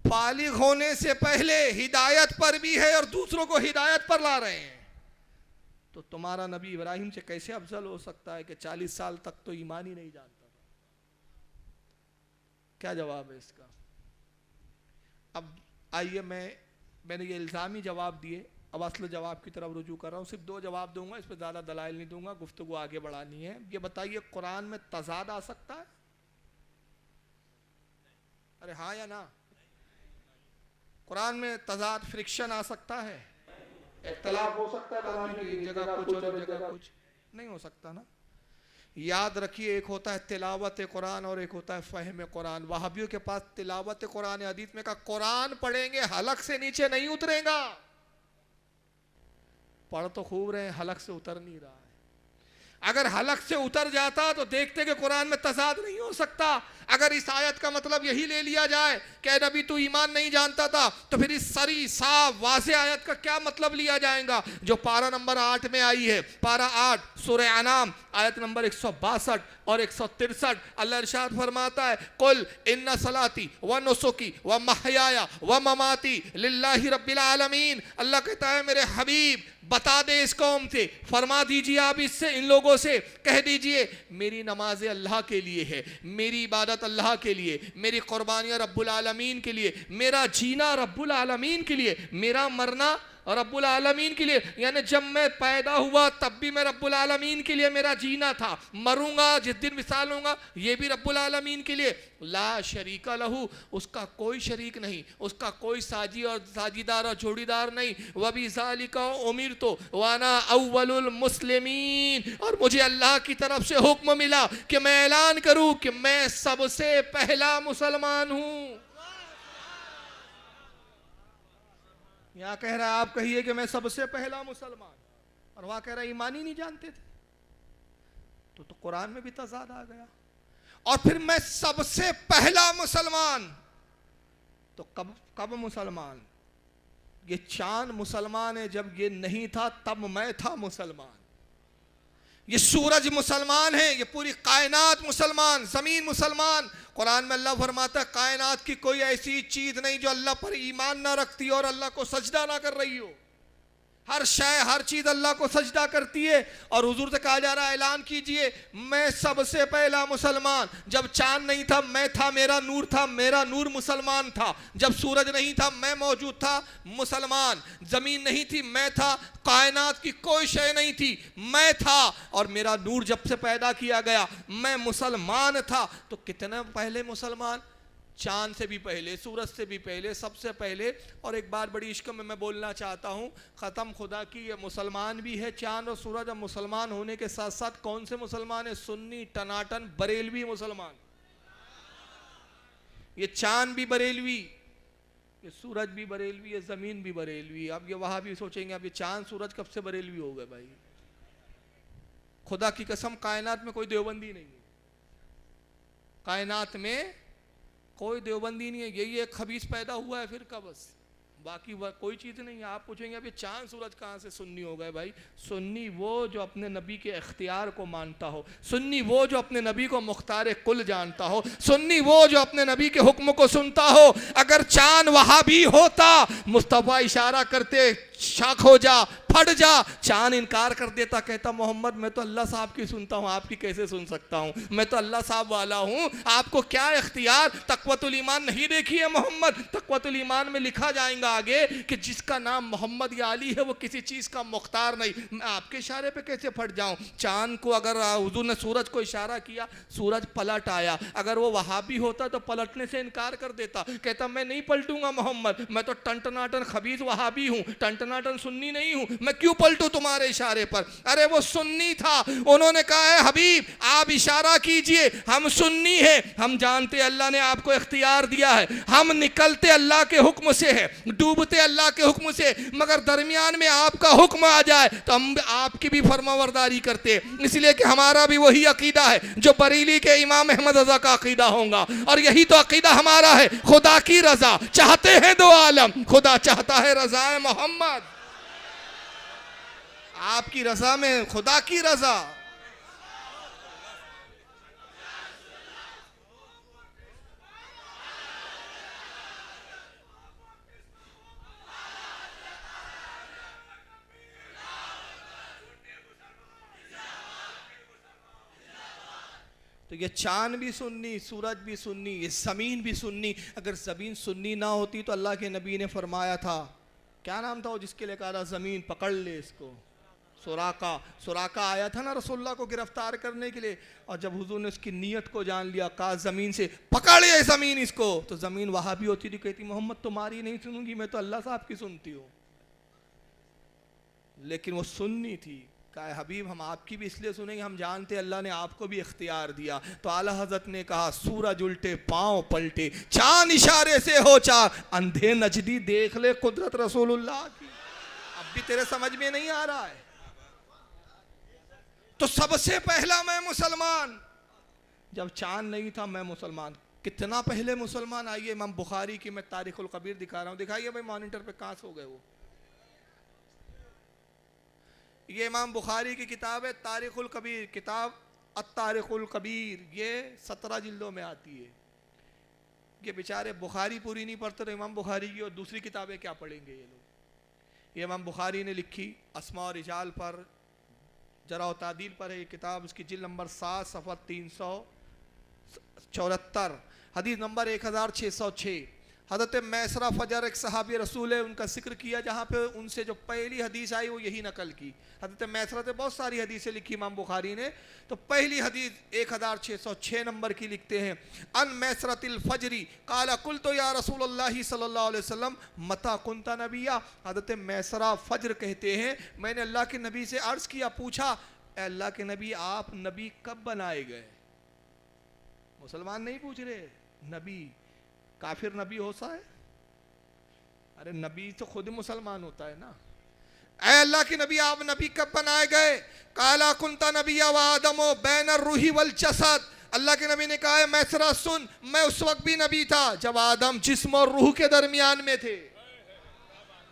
बालिग होने से पहले हिदायत पर भी है और दूसरों को हिदायत पर ला रहे हैं। तो तुम्हारा नबी इब्राहिम से कैसे अफजल हो सकता है कि 40 साल तक तो ईमान ही नहीं जानता था? क्या जवाब है इसका? अब आइए मैंने ये इल्ज़ामी जवाब दिए, अब असल जवाब की तरफ रुजू कर रहा हूँ। सिर्फ 2 जवाब दूंगा, इस पर ज़्यादा दलाइल नहीं दूंगा, गुफ्तगू आगे बढ़ानी है। ये बताइए कुरान में तज़ाद आ सकता है? अरे हाँ या ना? कुरान में तज़ाद फ्रिक्शन आ सकता है? इख्तलाफ हो सकता है, एक जगह कुछ और एक जगह कुछ? नहीं हो सकता ना। याद रखिए, एक होता है तिलावत कुरान और एक होता है फ़हम कुरान। वहाबियों के पास तिलावत कुरान हदीस में का कुरान पढ़ेंगे हलक से नीचे नहीं उतरेगा। पढ़ तो खूब रहे, हलक से उतर नहीं रहा है। अगर हलक से उतर जाता तो देखते कि कुरान में तजाद नहीं हो सकता। अगर इस आयत का मतलब यही ले लिया जाए कि नबी तू ईमान नहीं जानता था, तो फिर इस सरी साफ वाज़े आयत का क्या मतलब लिया जाएगा जो पारा नंबर 8 में आई है। पारा 8 सूरह अनाम आयत नंबर 162 और 163। अल्लाह इरशाद फरमाता है, कुल इन्ना सलाती व नुसुकी व महयाया व ममाती लिल्लाहि रब्बिल आलमीन। अल्लाह कहता है मेरे हबीब बता दे इस कौम से, फरमा दीजिए आप इससे, इन लोगों से कह दीजिए मेरी नमाजें अल्लाह के लिए है, मेरी इबादत अल्लाह के लिए, मेरी कुर्बानियाँ रब्बुल आलमीन के लिए, मेरा जीना रब्बुल आलमीन के लिए, मेरा मरना रब्बुल आलमीन के लिए। यानी जब मैं पैदा हुआ तब भी मैं रब्बुल आलमीन के लिए मेरा जीना था, मरूंगा जिस दिन विसाल होऊंगा ये भी रब्बुल आलमीन के लिए। ला शरीका लहू, उसका कोई शरीक नहीं, उसका कोई साजी और साजीदार और जोड़ीदार नहीं। वबी ज़ालिका उमिरतु वाना अव्वलुल मुस्लिमीन, और मुझे अल्लाह की तरफ से हुक्म मिला कि मैं ऐलान करूं कि मैं सबसे पहला मुसलमान हूं। यहाँ कह रहा है आप कहिए कि मैं सबसे पहला मुसलमान, और वहां कह रहा है ईमान ही नहीं जानते थे। तो कुरान में भी तजाद आ गया। और फिर मैं सबसे पहला मुसलमान, तो कब मुसलमान? ये चांद मुसलमान है, जब ये नहीं था तब मैं था मुसलमान। ये सूरज मुसलमान है, ये पूरी कायनात मुसलमान, जमीन मुसलमान। कुरान में अल्लाह फरमाता है कायनात की कोई ऐसी चीज नहीं जो अल्लाह पर ईमान ना रखती और अल्लाह को सजदा ना कर रही हो। हर शय हर चीज अल्लाह को सजदा करती है। और हुजूर से कहा जा रहा है ऐलान कीजिए मैं सबसे पहला मुसलमान। जब चांद नहीं था मैं था, मेरा नूर था, मेरा नूर मुसलमान था। जब सूरज नहीं था मैं मौजूद था, मुसलमान। जमीन नहीं थी मैं था, कायनात की कोई शय नहीं थी मैं था, और मेरा नूर जब से पैदा किया गया मैं मुसलमान था। तो कितने पहले मुसलमान, चांद से भी पहले, सूरज से भी पहले, सबसे पहले। और एक बात बड़ी इश्क में मैं बोलना चाहता हूँ, ख़त्म खुदा की, ये मुसलमान भी है चांद और सूरज। अब मुसलमान होने के साथ साथ कौन से मुसलमान है? सुन्नी टनाटन बरेलवी मुसलमान। ये चांद भी बरेलवी, ये सूरज भी बरेलवी, ये ज़मीन भी बरेलवी। अब ये वहाँ भी सोचेंगे अब ये चांद सूरज कब से बरेलवी हो गए? भाई खुदा की कसम कायनात में कोई देवबंदी नहीं है, कायनात में कोई देवबंदी नहीं है। यही एक खबीस पैदा हुआ है फिर का, बस बाकी वह कोई चीज़ नहीं है। आप पूछेंगे अभी चांद सूरज कहाँ से सुन्नी हो गए? भाई सुन्नी वो जो अपने नबी के इख्तियार को मानता हो, सुन्नी वो जो अपने नबी को मुख्तार कुल जानता हो, सुन्नी वो जो अपने नबी के हुक्म को सुनता हो। अगर चांद वहाँ भी होता, मुस्तफ़ा इशारा करते शाख हो जा, फट जा, चांद इनकार कर देता, कहता मोहम्मद मैं तो अल्लाह साहब की सुनता हूँ, आपकी कैसे सुन सकता हूँ? मैं तो अल्लाह साहब वाला हूँ, आपको क्या इख्तियार? तक़वतुल ईमान नहीं देखी है मोहम्मद? तक़वतुल ईमान में लिखा जाएगा आगे कि जिसका नाम मोहम्मद या अली है वो किसी चीज़ का मुख्तार नहीं। मैं आपके इशारे पे कैसे फट जाऊँ? चांद को अगर हुजूर ने सूरज को इशारा किया, सूरज पलट आया। अगर वो वहाबी होता तो पलटने से इनकार कर देता, कहता मैं नहीं पलटूंगा मोहम्मद, मैं तो टनटनाटन खबीस वहाबी हूँ, टनटनाटन सुन्नी नहीं हूँ, मैं क्यों पलटूं तुम्हारे इशारे पर? अरे वो सुन्नी था, उन्होंने कहा है हबीब आप इशारा कीजिए, हम सुन्नी है, हम जानते अल्लाह ने आपको इख्तियार दिया है, हम निकलते अल्लाह के हुक्म से है, डूबते अल्लाह के हुक्म से, मगर दरमियान में आपका हुक्म आ जाए तो हम आपकी भी फरमाबरदारी करते। इसलिए कि हमारा भी वही अकीदा है जो बरेली के इमाम अहमद रजा का अकीदा होगा, और यही तो अकीदा हमारा है। खुदा की रजा चाहते हैं दो आलम, खुदा चाहता है रजा मोहम्मद। आपकी रजा में खुदा की रजा। तो ये चांद भी सुन्नी, सूरज भी सुन्नी, ये ज़मीन भी सुन्नी। अगर ज़मीन सुन्नी ना होती तो अल्लाह के नबी ने फरमाया था, क्या नाम था वो जिसके लिए कहा था ज़मीन पकड़ ले इसको? सुराका। सुराका आया था ना रसूलुल्लाह को गिरफ्तार करने के लिए, और जब हुजूर ने उसकी नीयत को जान लिया, कहा ज़मीन से पकड़ ये ज़मीन इसको, तो ज़मीन वहाँ भी होती थी, कहती मोहम्मद तुम्हारी नहीं सुनूंगी, मैं तो अल्लाह साहब की सुनती हूँ। लेकिन वो सुन्नी थी, कहा हबीब हम आपकी भी इसलिए सुनेंगे, हम जानते अल्लाह ने आपको भी इख्तियार दिया। तो आला हजरत ने कहा सूरज उल्टे पांव पलटे, चांद इशारे से हो चार, अंधे नजदी देख ले कुदरत रसूलुल्लाह की। अब भी तेरे समझ में नहीं आ रहा है? तो सबसे पहला मैं मुसलमान, जब चांद नहीं था मैं मुसलमान। कितना पहले मुसलमान? आइए इमाम बुखारी की मैं तारीखुल कबीर दिखा रहा हूँ, दिखाइए भाई मॉनिटर पे, कहाँ से हो गए वो। ये इमाम बुखारी की किताब है तारीखुल कबीर, किताब अत्तारिखुल कबीर, ये 17 जिल्दों में आती है। ये बेचारे बुखारी पूरी नहीं पढ़ते तो इमाम बुखारी की और दूसरी किताबें क्या पढ़ेंगे ये लोग। ये इमाम बुखारी ने लिखी अस्मा और रिजाल पर, जरा व तादील पर है ये किताब, उसकी जिल्द नंबर 7 सफ़ा 374, हदीस नंबर 1606। हज़रत मैसरा फजर एक सहाबी रसूल है, उनका जिक्र किया, जहाँ पे उनसे जो पहली हदीस आई वो यही नकल की। हज़रत मैसरा से बहुत सारी हदीसें लिखी इमाम बुखारी ने, तो पहली हदीस 1606 नंबर की लिखते हैं, अन मैसरतिल फजरी काला कुल तो या रसूलुल्लाह सल्लल्लाहु अलैहि वसल्लम मता कुंता नबिया। हज़रत मैसरा फजर कहते हैं मैंने अल्लाह के नबी से अर्ज़ किया, पूछा अल्लाह के नबी आप नबी कब बनाए गए? मुसलमान नहीं पूछ रहे, नबी। काफिर नबी होता है? अरे नबी तो खुद मुसलमान होता है ना। ऐ अल्लाह के नबी आप नबी कब बनाए गए? काला कुंता नबिया व आदमो बैन रूही वल जसद। अल्लाह के नबी ने कहा है मैसरा सुन, मैं उस वक्त भी नबी था जब आदम जिस्म और रूह के दरमियान में थे।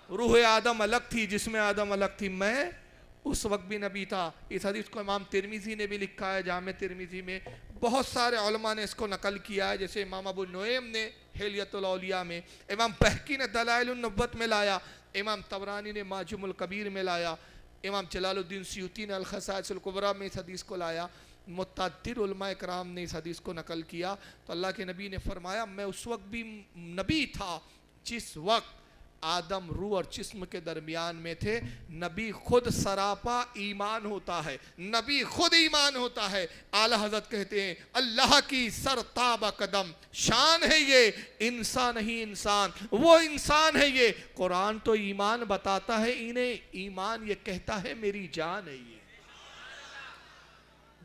रूह आदम अलग थी, जिस्म आदम अलग थी, मैं उस वक्त भी नबी था। इस हदीस को इमाम तिरमिजी ने भी लिखा है, जामे तिरमिजी में बहुत सारे उलमा ने इसको नकल किया है, जैसे इमाम अबू नुएम ने हिलियतुल औलिया में, इमाम बहकी ने दलाइलुन नबुव्वत में लाया, इमाम तबरानी ने माजुमुल कबीर में लाया, इमाम जलालुद्दीन सयूती ने अल-खसाइसुल कुबरा में इस हदीस को लाया, मुतअद्दिद उलमा इकराम ने इस हदीस को नकल किया। तो अल्लाह के नबी ने फरमाया मैं उस वक्त भी नबी था जिस वक्त आदम रूह और जिस्म के दरमियान में थे। नबी खुद सरापा ईमान होता है, नबी खुद ईमान होता है। आला हजरत कहते हैं अल्लाह की सरताबा कदम शान है ये, इंसान नहीं इंसान, वो इंसान है ये। कुरान तो ईमान बताता है इन्हें, ईमान ये कहता है मेरी जान है ये,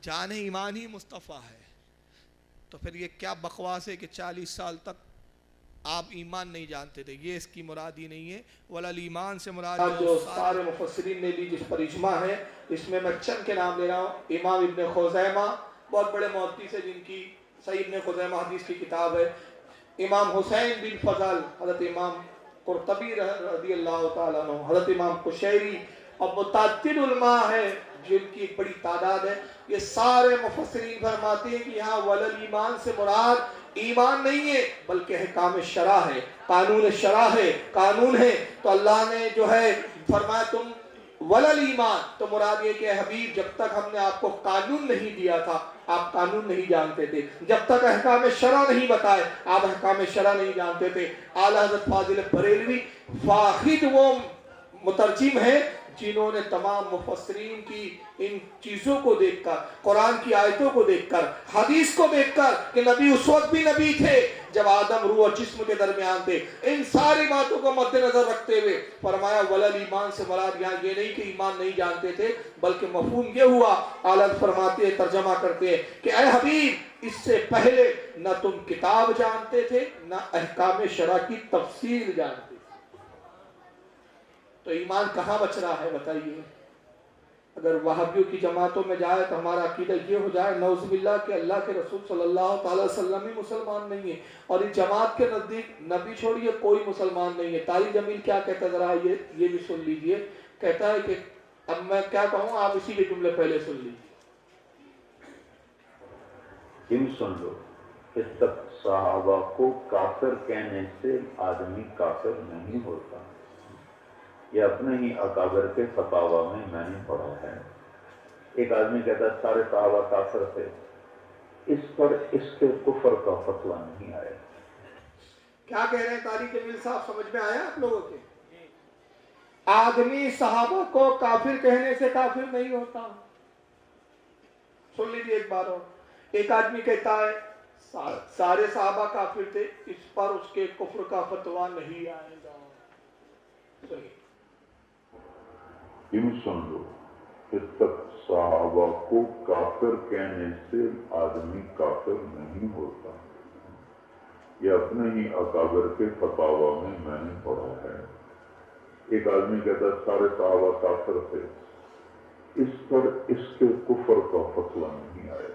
जान है ईमान ही मुस्तफ़ा है। तो फिर ये क्या बकवास है कि 40 साल तक आप ईमान नहीं जानते थे? ये इसकी मुराद ही नहीं है। वलल ईमान से मुराद जो सारे मुफस्सिरीन ने भी जिस पर इजमा है, इसमें मैं चंद के नाम ले रहा हूँ। इमाम इब्न खुज़ैमा बहुत बड़े मुहद्दिस है जिनकी सही इब्न खुज़ैमा हदीस की किताब है। इमाम हुसैन बिन फज़ल, हज़रत इमाम कुर्तबी रज़ियल्लाहु ताला अन्हु, हज़रत इमाम कुशैरी और मुतअद्दिद उलमा है जिनकी एक बड़ी तादाद है। ये सारे मुफस्सिरीन फरमाते हैं कि यहाँ वलल ईमान से मुराद ईमान नहीं है बल्कि अहकाम शरा है, कानून शरा है, कानून है। तो अल्लाह ने जो है फरमाया तुम वलल ईमान, तो मुराद ये कि हबीब जब तक हमने आपको कानून नहीं दिया था आप कानून नहीं जानते थे, जब तक अहकाम शरा नहीं बताए आप अहकाम शरा नहीं जानते थे। आला हज़रत फाजिल बरेलवी वाहिद वो मुतरजिम है जिन्होंने तमाम मुफस्सिरीन की इन चीज़ों को देखकर, कुरान की आयतों को देखकर, हदीस को देखकर कि नबी उस वक्त भी नबी थे जब आदम रूह और जिस्म के दरमियान थे, इन सारी बातों को मद्देनजर रखते हुए फरमाया वलल ईमान से मुराद यहाँ ये नहीं कि ईमान नहीं जानते थे बल्कि मफहूम ये हुआ। आला फरमाते हैं, तर्जमा करते हैं कि ऐ हबीब इससे पहले न तुम किताब जानते थे न अहकाम शरा की तफसील जानते। तो ईमान कहाँ बच रहा है बताइए? अगर वहाबियों की जमातों में जाए तो हमारा अकीदा ये हो जाए नौज़ुबिल्लाह कि अल्लाह के रसूल सल्लल्लाहु अलैहि वसल्लम ही मुसलमान नहीं है, और इस जमात के नज़दीक नबी छोड़िए कोई मुसलमान नहीं है। तारी जमील क्या कहता जरा ये भी सुन लीजिए। कहता है कि अब मैं क्या कहूँ, आप इसी के जुमले पहले सुन लीजिए। इन सुन लो, इस तक सहाबा को काफिर कहने से आदमी काफिर नहीं होता। ये अपने ही अकाबर के फतावा में मैंने पढ़ा है। एक आदमी कहता है सारे सहाबा काफिर थे, इस पर इसके कुफर का फतवा नहीं आया। क्या कह रहे हैं तारिक जमील साहब, समझ में आया आप लोगों के? आदमी सहाबा को काफिर कहने से काफिर नहीं होता। सुन लीजिए एक बार और। एक आदमी कहता है सारे सहाबा काफिर थे, इस पर उसके कुफर का फतवा नहीं आएगा। सुनिए, यूं सुन लो, इस तक सहाबा को काफिर कहने से आदमी काफिर नहीं होता। ये अपने ही अकाबर के फतावा में मैंने पढ़ा है। एक आदमी कहता है सारे सहाबा काफिर थे, इस पर इसके कुफर का फतवा नहीं आया।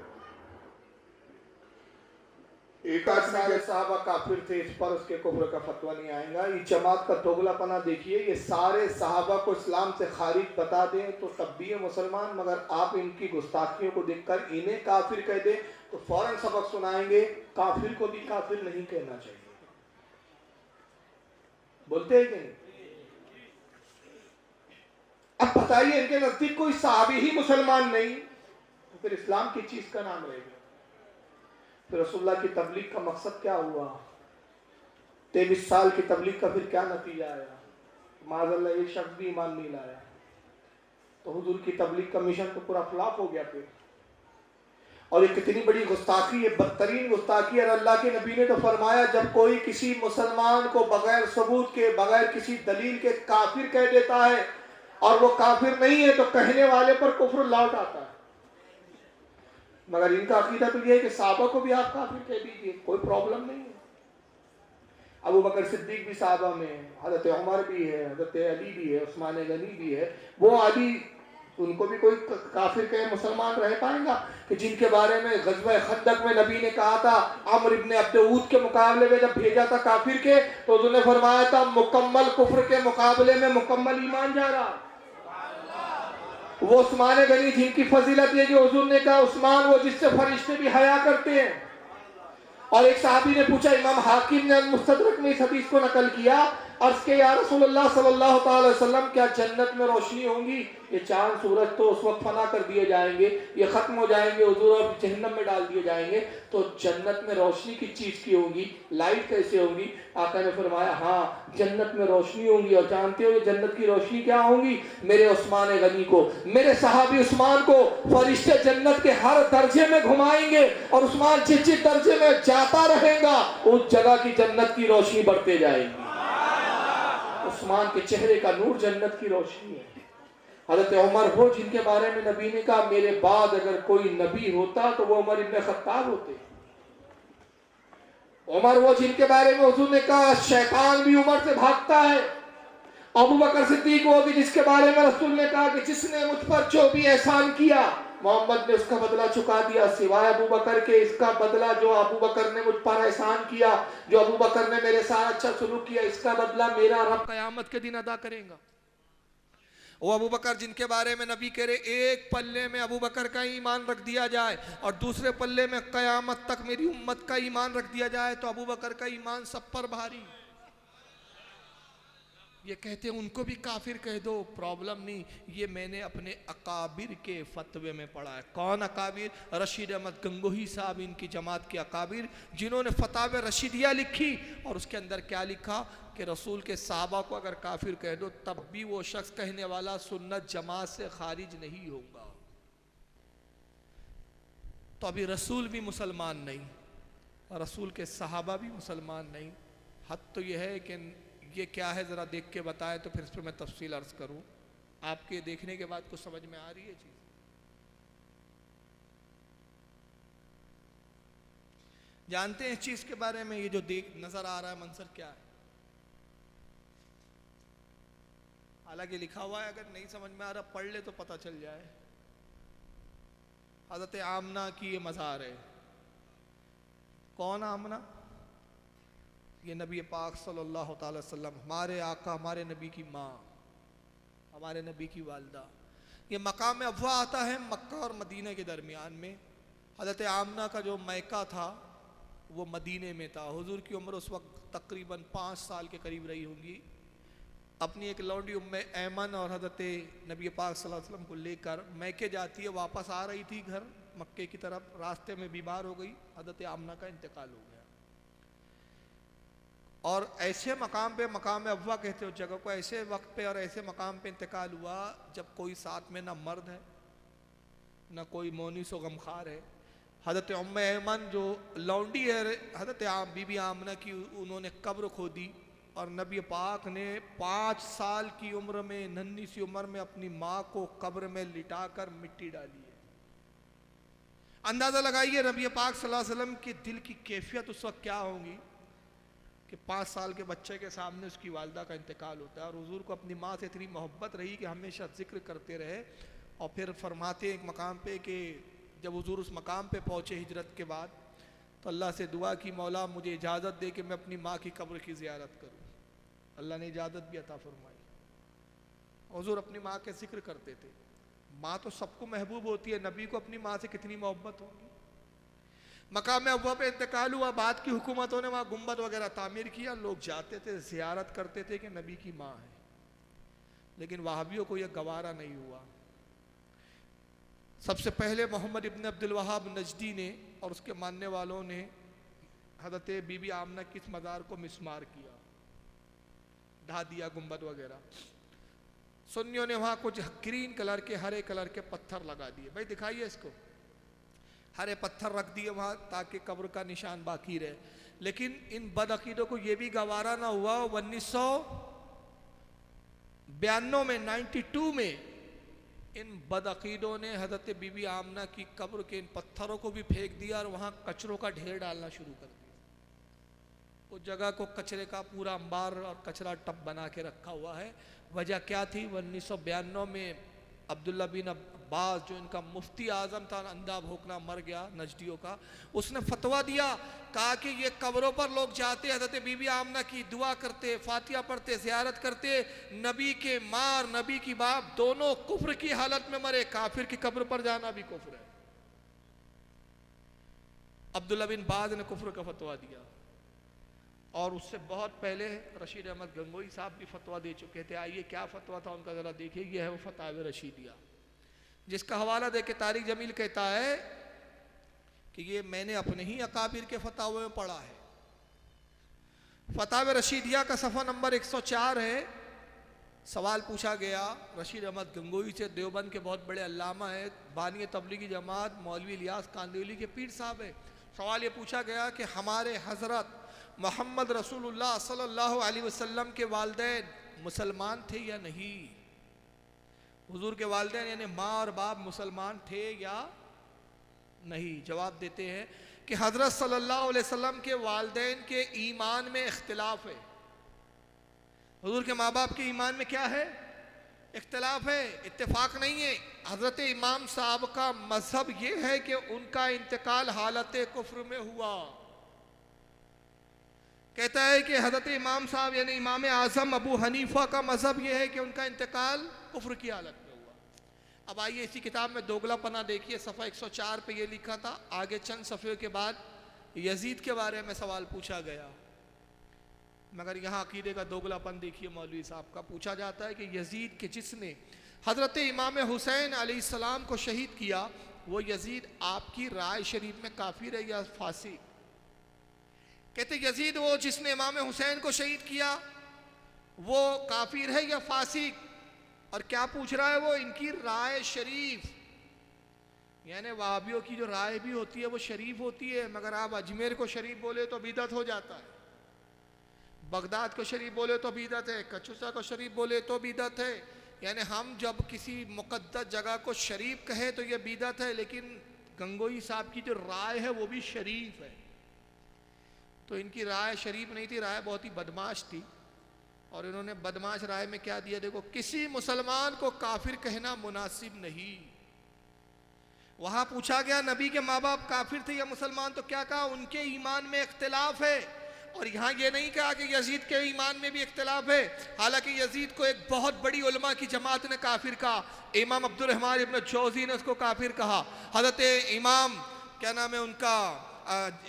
एक सारे साहबा काफिर थे, इस पर उसके कुफ्र का फतवा नहीं आएगा। ये जमात का दोगलापना देखिए। ये सारे साहबा को इस्लाम से खारिज बता दें तो तब भी है मुसलमान, मगर आप इनकी गुस्ताखियों को देखकर इन्हें काफिर कह दें तो फौरन सबक सुनाएंगे काफिर को भी काफिर नहीं कहना चाहिए। बोलते हैं कि नहीं? अब बताइए, इनके नजदीक कोई साहबी ही मुसलमान नहीं तो फिर इस्लाम की चीज का नाम रहेगा। फिर रसूलुल्लाह की तबलीग का मकसद क्या हुआ? 23 साल की तबलीग का फिर क्या नतीजा आया? माज़अल्लाह एक शख्स भी ईमान नहीं लाया तो हुजूर की तबलीग का मिशन तो पूरा फ्लॉप हो गया फिर। और ये कितनी बड़ी गुस्ताखी, ये बदतरीन गुस्ताखी है। और अल्लाह के नबी ने तो फरमाया, जब कोई किसी मुसलमान को बगैर सबूत के, बगैर किसी दलील के काफिर कह देता है और वो काफिर नहीं है तो कहने वाले पर कुफ्र लौट आता है। मगर इनका अकीदा तो ये है कि साहबा को भी आप काफिर कह दीजिए, कोई प्रॉब्लम नहीं है। अबू बकर सिद्दीक भी साहबा में, हजरत उमर भी है, हजरत अली भी है, उस्मान गनी भी है। वो अली, उनको भी कोई काफिर कहे मुसलमान रह पाएगा कि जिनके बारे में ग़ज़वा खंदक में नबी ने कहा था, अम्र इब्न अब्द के मुकाबले में जब भेजा था काफिर के तो उन्होंने फरमाया था मुकम्मल कुफ्र के मुकाबले में मुकम्मल ईमान जा रहा। वो उस्मान गनी जिनकी फजीलत है कि हुजूर ने कहा उस्मान वो जिससे फरिश्ते भी हया करते हैं। और एक साहबी ने पूछा, इमाम हाकिम ने मुस्तदरक में इस हदीस को नकल किया, अर्ज़ के या रसूलुल्लाह सल्लल्लाहु अलैहि वसल्लम क्या जन्नत में रोशनी होंगी? ये चांद सूरज तो उस वक्त फना कर दिए जाएंगे, ये खत्म हो जाएंगे हुजूर, और जहन्नम में डाल दिए जाएंगे, तो जन्नत में रोशनी किस चीज की होगी, लाइट कैसे होगी? आका ने फरमाया हाँ जन्नत में रोशनी होंगी। और जानते हो ये जन्नत की रोशनी क्या होंगी? मेरे उस्मान गनी को, मेरे सहाबी उस्मान को फरिश्ते जन्नत के हर दर्जे में घुमाएंगे और उस्मान जिस जिस दर्जे में जाता रहेगा उस जगह की जन्नत की रोशनी बढ़ते जाएगी। उस्मान के चेहरे का नूर जन्नत की रोशनी है। हजरत उमर वो जिनके बारे में नबी ने कहा मेरे बाद अगर कोई नबी होता तो वो उमर इब्न खत्ताब होते। उमर वो जिनके बारे में हुजूर ने कहा शैतान भी उमर से भागता है। अबू बकर सिद्दीक वो भी जिसके बारे में रसूल ने कहा कि जिसने मुझ पर जो भी एहसान किया मोहम्मद ने उसका बदला चुका दिया, सिवाय अबू बकर के। इसका बदला जो अबू बकर ने मुझ पर एहसान किया, जो अबू बकर ने मेरे साथ अच्छा सलूक किया, इसका बदला मेरा रब कयामत के दिन अदा करेगा। वो अबू बकर जिनके बारे में नबी कह रहे एक पल्ले में अबू बकर का ईमान रख दिया जाए और दूसरे पल्ले में कयामत तक मेरी उम्मत का ईमान रख दिया जाए तो अबू बकर का ईमान सब पर भारी। ये कहते हैं उनको भी काफिर कह दो, प्रॉब्लम नहीं। ये मैंने अपने अकाबिर के फतवे में पढ़ा है। कौन अकाबिर? रशीद अहमद गंगोही साहब, इनकी जमात के अकाबिर, जिन्होंने फतावे रशीदिया लिखी और उसके अंदर क्या लिखा कि रसूल के साहबा को अगर काफिर कह दो तब भी वो शख्स कहने वाला सुन्नत जमात से खारिज नहीं होगा। तो अभी रसूल भी मुसलमान नहीं, रसूल के साहबा भी मुसलमान नहीं। हद तो यह है कि ये क्या है ज़रा देख के बताएं तो फिर इस पर मैं तफसील अर्ज करूं। आपके देखने के बाद कुछ समझ में आ रही है चीज़? जानते हैं इस चीज़ के बारे में? ये जो देख नज़र आ रहा है मंजर क्या है? हालांकि लिखा हुआ है, अगर नहीं समझ में आ रहा पढ़ ले तो पता चल जाए। हज़रत आमना की ये मज़ार है। कौन आमना? ये नबी पाक सल्लल्लाहु अलैहि वसल्लम, हमारे आका, हमारे नबी की माँ, हमारे नबी की वालदा। ये मकाम अफ़वा आता है मक्का और मदीना के दरमियान में। हज़रत आमना का जो मैका था वो मदीने में था। हुजूर की उम्र उस वक्त तकरीबन 5 साल के करीब रही होंगी। अपनी एक लौंडी उम्मे ऐमन और हज़रत नबी पाक सल्लल्लाहु अलैहि वसल्लम को लेकर मैके जाती है। वापस आ रही थी घर मक्के की तरफ, रास्ते में बीमार हो गई, हज़रत आमना का इंतकाल हो गया। और ऐसे मकाम पे, मकाम अफ़वा कहते हो जगह को, ऐसे वक्त पे और ऐसे मकाम पे इंतकाल हुआ जब कोई साथ में ना मर्द है ना कोई मोनीस व गमखार है। हज़रत उम्मे ऐमन जो लौंडी है हज़रत बीबी आमना की, उन्होंने कब्र खोदी और नबी पाक ने 5 साल की उम्र में, नन्ही सी उम्र में अपनी माँ को कब्र में लिटा कर मिट्टी डाली है। अंदाज़ा लगाइए नबी पाक सल्लल्लाहु अलैहि वसल्लम के दिल की कैफियत उस वक्त क्या होगी कि 5 साल के बच्चे के सामने उसकी वालदा का इंतकाल होता है, और हुजूर को अपनी माँ से इतनी मोहब्बत रही कि हमेशा जिक्र करते रहे। और फिर फरमाते एक मकाम पे कि जब हुजूर उस मकाम पे पहुँचे हिजरत के बाद, तो अल्लाह से दुआ की, मौला मुझे इजाज़त दे कि मैं अपनी माँ की कब्र की ज़ियारत करूँ। अल्लाह ने इजाज़त भी अता फरमाई। हुजूर अपनी माँ के जिक्र करते थे। माँ तो सबको महबूब होती है, नबी को अपनी माँ से कितनी मोहब्बत होगी। मकाम अव्वा पे इंतकाल हुआ, बाद की हुकूमतों ने वहाँ गुम्बद वगैरह तामीर किया, लोग जाते थे ज़ियारत करते थे कि नबी की माँ है। लेकिन वहाबियों को यह गवारा नहीं हुआ। सबसे पहले मोहम्मद इब्न अब्दुल वहाब नजदी ने और उसके मानने वालों ने हज़रत बीबी आमना की इस मज़ार को मिस्मार किया, ढा दिया गुम्बद वगैरह। सुन्नियों ने वहाँ कुछ ग्रीन कलर के, हरे कलर के पत्थर लगा दिए। भाई दिखाइए इसको, हरे पत्थर रख दिए वहाँ ताकि कब्र का निशान बाकी रहे। लेकिन इन बदअकीदों को ये भी गवारा ना हुआ। 1992 में 92 में इन बदअकीदों ने हज़रत बीबी आमना की कब्र के इन पत्थरों को भी फेंक दिया और वहाँ कचरों का ढेर डालना शुरू कर दिया। उस जगह को कचरे का पूरा अंबार और कचरा टब बना के रखा हुआ है। वजह क्या थी? 1992 में अब्दुल्ला बिन अब्बास जो इनका मुफ्ती आज़म था, अंधा भोंकना मर गया नजदियों का, उसने फतवा दिया, कहा कि ये कब्रों पर लोग जाते, हज़रत बीबी आमना की दुआ करते, फातिहा पढ़ते, ज़ियारत करते, नबी के माँ और नबी की बाप दोनों कुफ्र की हालत में मरे। काफिर की कब्र पर जाना भी कुफ्र है। अब्दुल्ला बिन बाज ने कुफ्र का फतवा दिया। और उससे बहुत पहले रशीद अहमद गंगोई साहब भी फतवा दे चुके थे। आइए क्या फतवा था उनका ज़रा देखिए। यह है वो फतावे रशीदिया, जिसका हवाला दे के तारिक जमील कहता है कि ये मैंने अपने ही अकाबिर के फतावे में पढ़ा है। फतावे रशीदिया का सफ़ा नंबर 104 है। सवाल पूछा गया रशीद अहमद गंगोई से, देवबंद के बहुत बड़े अल्लामा है, बानी तबलीगी जमात मौलवी इलियास कांदिवली के पीर साहब है। सवाल ये पूछा गया कि हमारे हज़रत मोहम्मद रसूलुल्लाह सल्लल्लाहु अलैहि वसल्लम के वालिदैन मुसलमान थे या नहीं? हुजूर के वालिदैन यानी माँ और बाप मुसलमान थे या नहीं? जवाब देते हैं कि हज़रत सल्लल्लाहु अलैहि वसल्लम के वालिदैन के ईमान में इख्तिलाफ है। हुजूर के माँ बाप के ईमान में क्या है? इख्तिलाफ है, इत्तेफाक नहीं है। हज़रत इमाम साहब का मजहब ये है कि उनका इंतकाल हालत कुफ्र में हुआ। कहता है कि हज़रत इमाम साहब यानी इमाम आज़म अबू हनीफा का मजहब यह है कि उनका इंतकाल कुफ्र की हालत में हुआ। अब आइए इसी किताब में दोगलापना देखिए, सफ़ा 104 पे ये लिखा था। आगे चंद सफ़े के बाद यजीद के बारे में सवाल पूछा गया, मगर यहाँ अकीदे का दोगलापन देखिए मौलवी साहब का। पूछा जाता है कि यजीद के जिसने हज़रत इमाम हुसैन अलैहिस्सलाम को शहीद किया, वो यजीद आपकी राय शरीफ में काफिर है या फासिक? कहते यजीद वो जिसने इमाम हुसैन को शहीद किया वो काफिर है या फासिक? और क्या पूछ रहा है वो? इनकी राय शरीफ, यानी वहाबियों की जो राय भी होती है वो शरीफ होती है, मगर आप अजमेर को शरीफ बोले तो बिदअत हो जाता है, बगदाद को शरीफ बोले तो बिदअत है, कचूसा को शरीफ बोले तो बिदअत है। यानी हम जब किसी मुक़द्दस जगह को शरीफ कहे तो ये बिदअत है, लेकिन गंगोई साहब की जो राय है वो भी शरीफ है। तो इनकी राय शरीफ नहीं थी, राय बहुत ही बदमाश थी। और इन्होंने बदमाश राय में क्या दिया देखो, किसी मुसलमान को काफिर कहना मुनासिब नहीं। वहां पूछा गया नबी के माँ बाप काफिर थे या मुसलमान, तो क्या कहा? उनके ईमान में इख्तिलाफ है। और यहाँ ये नहीं कहा कि यजीद के ईमान में भी इख्तिलाफ है। हालांकि यजीद को एक बहुत बड़ी उलमा की जमात ने काफिर कहा। इमाम अब्दुल रहमान इब्न जौज़ी ने उसको काफिर कहा। हज़रत इमाम क्या नाम है उनका,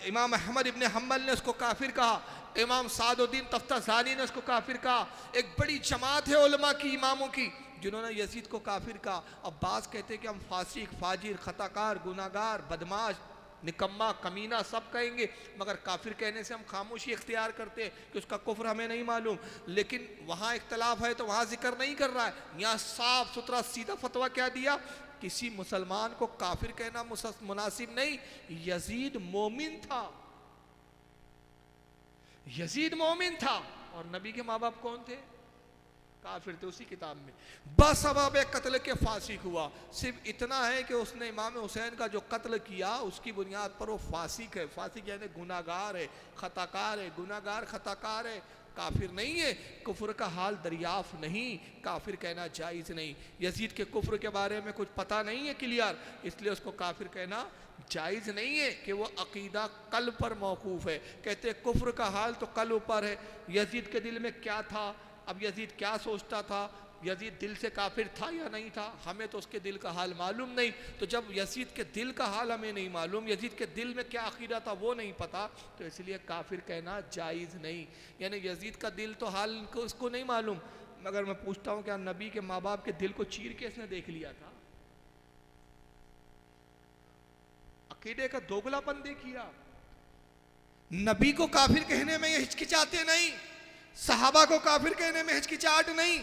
इमाम अहमद इब्न हम्बल ने उसको काफिर कहा। इमाम सादुद्दीन तफ्ताज़ानी ने उसको काफिर कहा। एक बड़ी जमात है उलमा की, इमामों की, जिन्होंने यजीद को काफिर कहा। अब बाज़ कहते हैं कि हम फासिक, फाजिर, खताकार, गुनाहगार, बदमाश, निकम्मा, कमीना सब कहेंगे, मगर काफिर कहने से हम खामोशी इख्तियार करते हैं कि उसका कुफ्र हमें नहीं मालूम। लेकिन वहाँ इख्तलाफ है तो वहाँ जिक्र नहीं कर रहा है। यहाँ साफ सुथरा सीधा फतवा क्या दिया, किसी मुसलमान को काफिर कहना मुनासिब नहीं। यजीद मोमिन था, यजीद मोमिन था। और नबी के माँ बाप कौन थे? काफिर थे उसी किताब में। बस सबब कत्ल के फांसी हुआ, सिर्फ इतना है कि उसने इमाम हुसैन का जो कत्ल किया उसकी बुनियाद पर वो फासिक है। फासिक यानी गुनाहगार है, खताकार है, गुनाहगार खताकार है, काफिर नहीं है। कुफ्र का हाल दरियाफ्त नहीं, काफिर कहना जायज़ नहीं। यजीद के कुफ्र के बारे में कुछ पता नहीं है क्लियर, इसलिए उसको काफिर कहना जायज़ नहीं है कि वो अकीदा कल्ब पर मौकूफ़ है। कहते कुफ्र का हाल तो कल्ब पर है। यजीद के दिल में क्या था, अब यजीद क्या सोचता था, यजीद दिल से काफिर था या नहीं था, हमें तो उसके दिल का हाल मालूम नहीं। तो जब यजीद के दिल का हाल हमें नहीं मालूम, यजीद के दिल में क्या अकीदा था वो नहीं पता, तो इसलिए काफिर कहना जायज़ नहीं। यानी यजीद का दिल तो हाल उसको नहीं मालूम। मगर मैं पूछता हूँ क्या नबी के माँ बाप के दिल को चीर के इसने देख लिया था? अकीदे का दोगलापन देखिए। नबी को काफिर कहने में ये हिचकिचाते नहीं, सहाबा को काफिर कहने में हिचकिचाहट नहीं,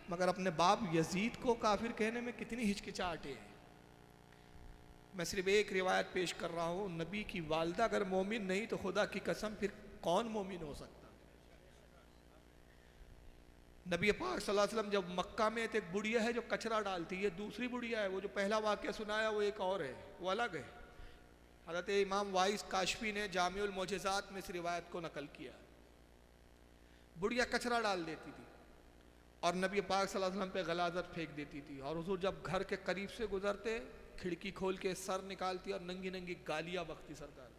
मगर अपने बाप यजीद को काफिर कहने में कितनी हिचकिचाहट है। मैं सिर्फ एक रिवायत पेश कर रहा हूँ, नबी की वालदा अगर मोमिन नहीं तो खुदा की कसम फिर कौन मोमिन हो सकता। नबी पाक सल्लल्लाहु अलैहि वसल्लम जब मक्का में तो एक बुढ़िया है जो कचरा डालती है, दूसरी बुढ़िया है, वो जो पहला वाक़या सुनाया वो एक और है, वो अलग है। हज़रत इमाम वाइस काशफी ने जामिउल मोजज़ात में इस रिवायत को नकल किया। बुढ़िया कचरा डाल देती थी और नबी पाक सल्लल्लाहु अलैहि वसल्लम पे गलाज़त फेंक देती थी, और हुजूर जब घर के करीब से गुजरते खिड़की खोल के सर निकालती और नंगी नंगी गालियाँ बकती सरकार।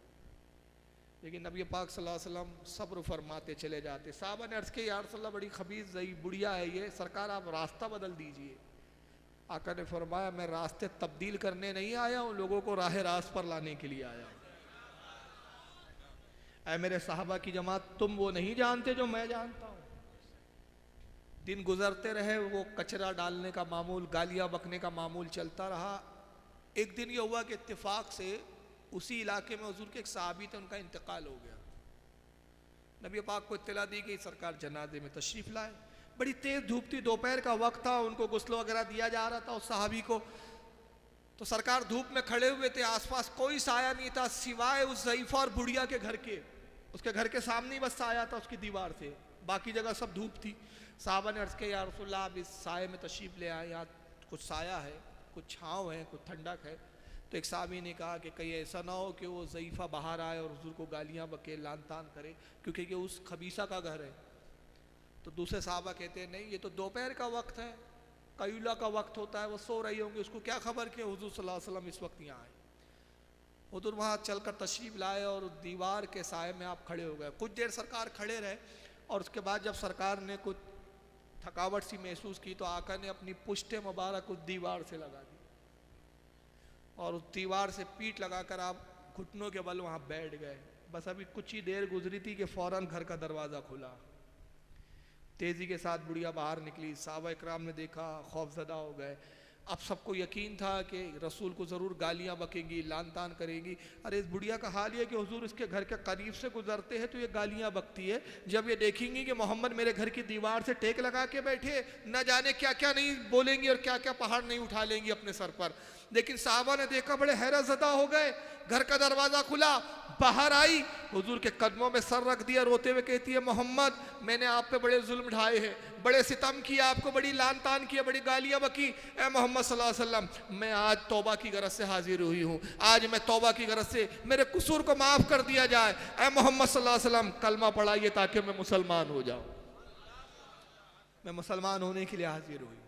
लेकिन नबी पाक सल्लल्लाहु अलैहि वसल्लम सब्र फरमाते चले जाते। साहबा ने अर्ज़ किया या रसूलल्लाह बड़ी खबीस ज़ई बुढ़िया है ये, सरकार आप रास्ता बदल दीजिए। आका ने फरमाया मैं रास्ते तब्दील करने नहीं आया हूँ, लोगों को राह रास्त पर लाने के लिए आया हूँ। ऐ मेरे साहबा की जमात, तुम वो नहीं जानते जो मैं जानता हूँ। दिन गुजरते रहे, वो कचरा डालने का मामूल, गालियाँ बकने का मामूल चलता रहा। एक दिन ये हुआ कि इत्तेफाक से उसी इलाके में हुजूर के एक सहाबी थे, उनका इंतकाल हो गया। नबी पाक को इत्तला दी कि सरकार जनाजे में तशरीफ़ लाए। बड़ी तेज़ धूप थी, दोपहर का वक्त था, उनको गुस्ल वगैरह दिया जा रहा था उस सहाबी को। तो सरकार धूप में खड़े हुए थे, आसपास कोई साया नहीं था सिवाय उस ज़ईफ़ा और बुढ़िया के घर के। उसके घर के सामने ही बस साया था उसकी दीवार से, बाकी जगह सब धूप थी। साहबा ने अर्ज़ किया या रसूलल्लाह आप इस साये में तशरीफ़ ले आए, यहाँ कुछ साया है, कुछ छाँव है, कुछ ठंडक है। तो एक साहबी ने कहा कि कहीं ऐसा ना हो कि वो ज़ईफ़ा बाहर आए और हुजूर को गालियाँ बके, लान तान करे, क्योंकि ये उस खबीसा का घर है। तो दूसरे साहबा कहते हैं नहीं, ये तो दोपहर का वक्त है, कैलूला का वक्त होता है, वो सो रही होंगी, उसको क्या खबर कि हुजूर सल्लल्लाहु अलैहि वसल्लम इस वक्त यहाँ आए। हुजूर वहाँ चलकर तशरीफ़ लाए और दीवार के साए में आप खड़े हो गए। कुछ देर सरकार खड़े रहे और उसके बाद जब सरकार ने कुछ थकावट सी महसूस की तो आका ने अपनी पुश्ते मुबारक उस दीवार से लगा दी और उस दीवार से पीठ लगाकर आप घुटनों के बल वहाँ बैठ गए। बस अभी कुछ ही देर गुजरी थी कि फ़ौरन घर का दरवाज़ा खुला। तेज़ी के साथ बुढ़िया बाहर निकली, साहबा इकराम ने देखा, खौफज़दा हो गए। अब सबको यकीन था कि रसूल को ज़रूर गालियाँ बकेंगी, लान तान करेंगी। अरे इस बुढ़िया का हाल ये कि हुजूर इसके घर के करीब से गुजरते हैं तो ये गालियाँ बकती है। जब ये देखेंगी कि मोहम्मद मेरे घर की दीवार से टेक लगा के बैठे, न जाने क्या क्या नहीं बोलेंगी और क्या क्या पहाड़ नहीं उठा लेंगी अपने सर पर। लेकिन साहबा ने देखा, बड़े हैरतज़दा हो गए। घर का दरवाज़ा खुला, बाहर आई, हुजूर के कदमों में सर रख दिया, रोते हुए कहती है मोहम्मद मैंने आप पे बड़े जुल्म ढाए हैं, बड़े सितम किया, आपको बड़ी लान तान किया, बड़ी गालियाँ बकी। ए मोहम्मद सल्लल्लाहु अलैहि वसल्लम मैं आज तौबा की गरज से हाजिर हुई हूँ, आज मैं तौबा की गरज से मेरे कसूर को माफ़ कर दिया जाए। ए मोहम्मद सल्लल्लाहु अलैहि वसल्लम कलमा पढ़ाइए ताकि मैं मुसलमान हो जाऊँ। मैं मुसलमान होने के लिए हाजिर हुई।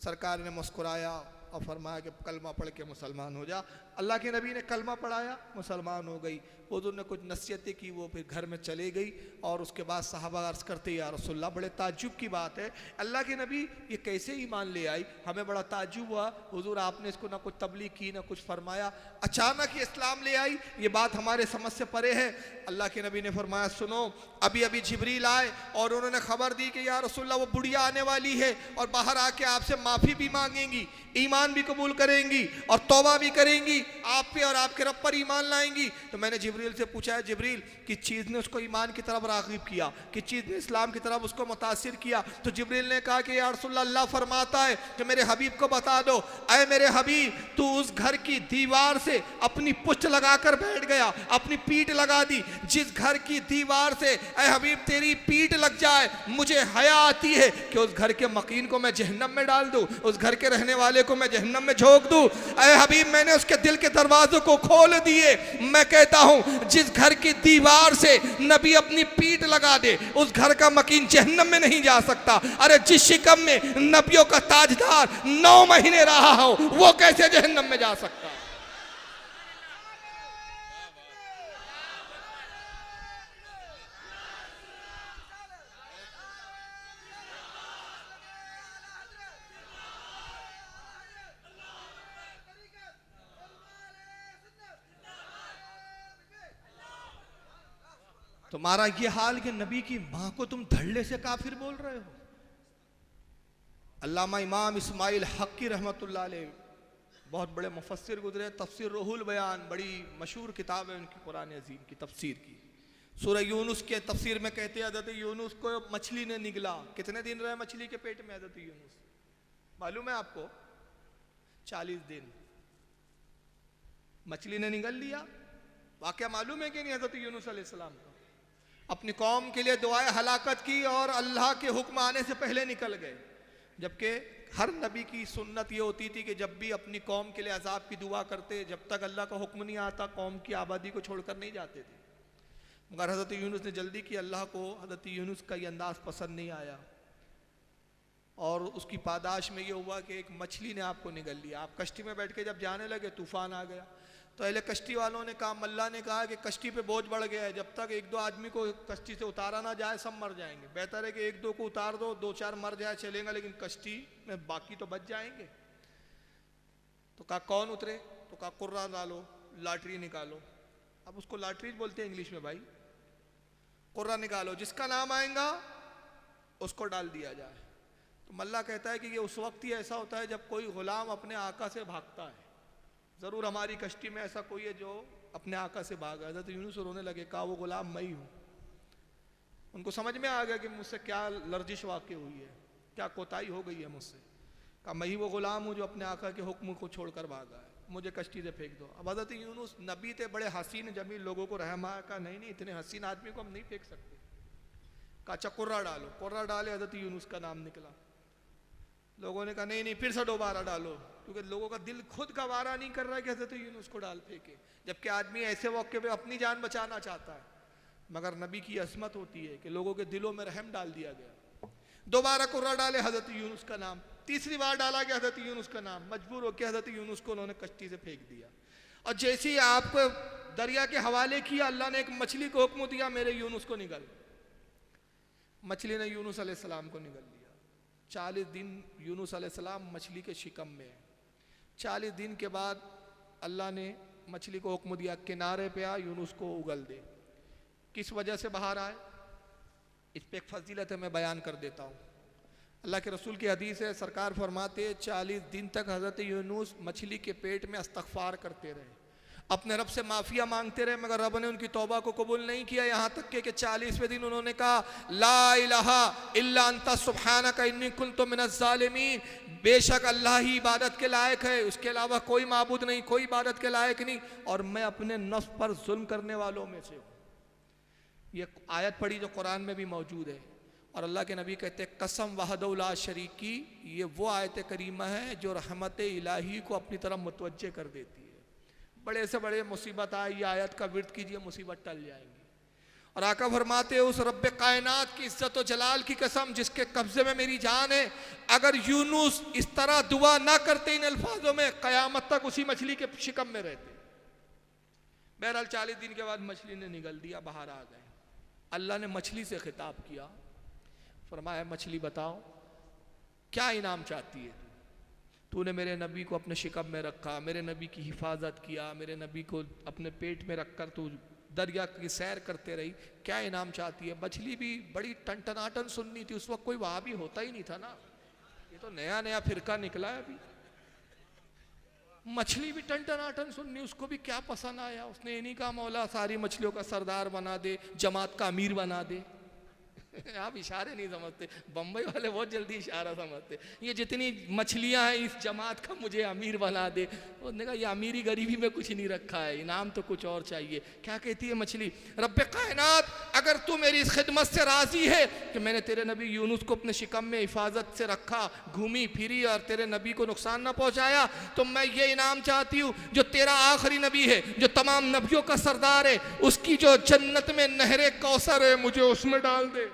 सरकार ने मुस्कुराया और फरमाया कि कलमा पढ़ के मुसलमान हो जा। अल्लाह के नबी ने कलमा पढ़ाया, मुसलमान हो गई। हुजूर ने कुछ नसीहतें की, वो फिर घर में चले गई। और उसके बाद सहाबा अर्ज़ करते या रसूलल्लाह बड़े ताज्जुब की बात है, अल्लाह के नबी ये कैसे ईमान ले आई, हमें बड़ा ताज्जुब हुआ। हुजूर आपने इसको ना कुछ तबलीग की ना कुछ फरमाया, अचानक ये इस्लाम ले आई, ये बात हमारे समझ से परे है। अल्लाह के नबी ने फरमाया सुनो, अभी अभी जिब्रील आए और उन्होंने खबर दी कि या रसूलल्लाह वो बुढ़िया आने वाली है और बाहर आके आपसे माफ़ी भी मांगेंगी, ईमान भी कबूल करेंगी और तौबा भी करेंगी, आप पे और आपके रब पर ईमान लाएंगी। तो मैंने जिब्रील से पूछा है जिब्रील किस चीज़ ने उसको ईमान की तरफ राग़िब किया, किस चीज़ ने इस्लाम की तरफ उसको मुतासिर किया। तो जिब्रील ने कहा कि या रसूलल्लाह अल्लाह फरमाता है कि मेरे हबीब को बता दो, अय मेरे हबीब तू उस घर की दीवार से अपनी पुष्ट लगाकर बैठ गया, अपनी पीठ लगा दी। जिस घर की दीवार से अय हबीब तेरी पीठ लग जाए, मुझे हया आती है कि उस घर के मकीन को मैं जहन्नम में डाल दूं, उस घर के रहने वाले को मैं जहन्नम में झोंक दूं। अय हबीब मैंने उसके दिल के दरवाजों को खोल दिए। मैं कहता हूं जिस घर की दीवार से नबी अपनी पीठ लगा दे, उस घर का मकीन जहन्नम में नहीं जा सकता। अरे जिस शिकम में नबियों का ताजदार 9 महीने रहा हो, वो कैसे जहन्नम में जा सकता। तुम्हारा ये हाल कि नबी की मां को तुम धड़ल्ले से काफिर बोल रहे हो। अल्लामा इमाम इस्माइल हक्की रहमतुल्लाह अलैह बहुत बड़े मुफस्सिर गुजरे, तफसीर रूहुल बयान बड़ी मशहूर किताब है उनकी, कुरान अजीम की तफसीर की। सूरह यूनुस के तफसीर में कहते हैं हज़रत यूनुस को मछली ने निगला। कितने दिन रहे मछली के पेट में हज़रत यूनुस, मालूम है आपको? 40 दिन मछली ने निगल लिया। वाक़या मालूम है कि नहीं हज़रत यूनुस अलैहिस्सलाम को? अपनी कौम के लिए दुआए हलाकत की और अल्लाह के हुक्म आने से पहले निकल गए। जबकि हर नबी की सुन्नत ये होती थी कि जब भी अपनी कौम के लिए अजाब की दुआ करते, जब तक अल्लाह का हुक्म नहीं आता कौम की आबादी को छोड़कर नहीं जाते थे। मगर हज़रत यूनुस ने जल्दी की। अल्लाह को हज़रत यूनुस का ये अंदाज़ पसंद नहीं आया और उसकी पादाश में ये हुआ कि एक मछली ने आपको निगल लिया। आप कश्ती में बैठ के जब जाने लगे, तूफान आ गया। तो अहले कश्ती वालों ने कहा, मल्ला ने कहा कि कश्ती पे बोझ बढ़ गया है, जब तक 1-2 आदमी को कश्ती से उतारा ना जाए सब मर जाएंगे। बेहतर है कि 1-2 को उतार दो, 2-4 मर जाए चलेगा, लेकिन कश्ती में बाकी तो बच जाएंगे। तो कहा कौन उतरे? तो कहा कुर्रा डालो, लॉटरी निकालो। अब उसको लॉटरी बोलते हैं इंग्लिश में भाई। कुर्रा निकालो, जिसका नाम आएगा उसको डाल दिया जाए। तो मल्ला कहता है कि ये उस वक्त ही ऐसा होता है जब कोई गुलाम अपने आका से भागता है। ज़रूर हमारी कश्ती में ऐसा कोई है जो अपने आका से भागा। हज़रत यूनुस रोने लगे, कहा वो गुलाम मैं ही हूँ। उनको समझ में आ गया कि मुझसे क्या लर्जिश वाक़ई हुई है, क्या कोताही हो गई है मुझसे। कहा मैं ही वो गुलाम हूँ जो अपने आका के हुक्म को छोड़कर भागा है, मुझे कश्ती से फेंक दो। अब हज़रत यूनुस नबी थे, बड़े हसीन जमील लोगों को रहम आया। कहा नहीं इतने हसीन आदमी को हम नहीं फेंक सकते। कहा अच्छा कुर्रा डालो। कुर्रा डाले, हज़रत यूनुस का नाम निकला। लोगों ने कहा नहीं फिर से दोबारा डालो, क्योंकि लोगों का दिल खुद गवारा नहीं कर रहा है कि हज़रत यूनुस को डाल फेंके, जबकि आदमी ऐसे मौके पे अपनी जान बचाना चाहता है। मगर नबी की अज़मत होती है कि लोगों के दिलों में रहम डाल दिया गया। दोबारा कुर्रा डाले, हज़रत यूनुस का नाम। तीसरी बार डाला गया हज़रत यूनुस का नाम। मजबूर होकर हज़रत यूनुस को उन्होंने कश्ती से फेंक दिया। और जैसे ही आपको दरिया के हवाले किया, अल्लाह ने एक मछली को हुक्म दिया, मेरे यूनुस को निगल। मछली ने यूनुस अलैहिस्सलाम को निगल लिया। 40 दिन यूनुस अलैहिस्सलाम मछली के शिकम में है। 40 दिन के बाद अल्लाह ने मछली को हुक्म दिया किनारे पे आ, यूनुस को उगल दे। किस वजह से बाहर आए, इस पे एक फजीलत है, मैं बयान कर देता हूँ। अल्लाह के रसूल की हदीस है, सरकार फरमाते 40 दिन तक हज़रत यूनुस मछली के पेट में इस्तग़फ़ार करते रहे, अपने रब से माफ़िया मांगते रहे, मगर रब ने उनकी तौबा को कबूल नहीं किया। यहाँ तक कि 40वें दिन उन्होंने कहा ला इलाहा इल्ला अंता सुब्हानका इन्नी कुन्तु मिनज़ ज़ालिमीन, बेशक अल्लाह ही इबादत के लायक है, उसके अलावा कोई माबूद नहीं, कोई इबादत के लायक नहीं, और मैं अपने नफ्स पर जुल्म करने वालों में से हूँ। ये आयत पढ़ी जो कुरान में भी मौजूद है। और अल्लाह के नबी कहते हैं कसम वहदहु ला शरीक की, ये वो आयत करीमा है जो रहमत इलाही को अपनी तरफ मुतवज्जे कर देती है। बड़े से बड़े मुसीबत आए, ये आयत का विर्द कीजिए, मुसीबत टल जाएंगी। और आका फरमाते उस रब्बे कायनात की इज्जत और जलाल की कसम जिसके कब्जे में मेरी जान है, अगर यूनुस इस तरह दुआ ना करते इन अल्फाजों में, कयामत तक उसी मछली के शिकम में रहते। बहरहाल 40 दिन के बाद मछली ने निगल दिया, बाहर आ गए। अल्लाह ने मछली से खिताब किया, फरमाया मछली बताओ क्या इनाम चाहती है? तूने मेरे नबी को अपने शिकम में रखा, मेरे नबी की हिफाजत किया, मेरे नबी को अपने पेट में रखकर तू दरिया की सैर करते रही, क्या इनाम चाहती है? मछली भी बड़ी टनटनाटन सुननी थी, उस वक्त कोई वहाबी होता ही नहीं था ना, ये तो नया नया फिरका निकला है अभी। मछली भी टन सुननी, उसको भी क्या पसंद आया, उसने ये नहीं कहा मौला सारी मछलियों का सरदार बना दे, जमात का अमीर बना दे। आप इशारे नहीं समझते, बम्बई वाले बहुत जल्दी इशारा समझते। ये जितनी मछलियां हैं इस जमात का मुझे अमीर बना दे। उसने कहा ये अमीरी गरीबी में कुछ नहीं रखा है, इनाम तो कुछ और चाहिए। क्या कहती है मछली, रब्बे कायनात अगर तू मेरी इस खिदमत से राजी है कि मैंने तेरे नबी यूनुस को अपने शिकम में हिफाजत से रखा, घूमी फिरी और तेरे नबी को नुकसान ना पहुंचाया, तो मैं ये इनाम चाहती हूँ जो तेरा आखिरी नबी है, जो तमाम नबियों का सरदार है, उसकी जो जन्नत में नहरे कौसर है, मुझे उसमें डाल दे,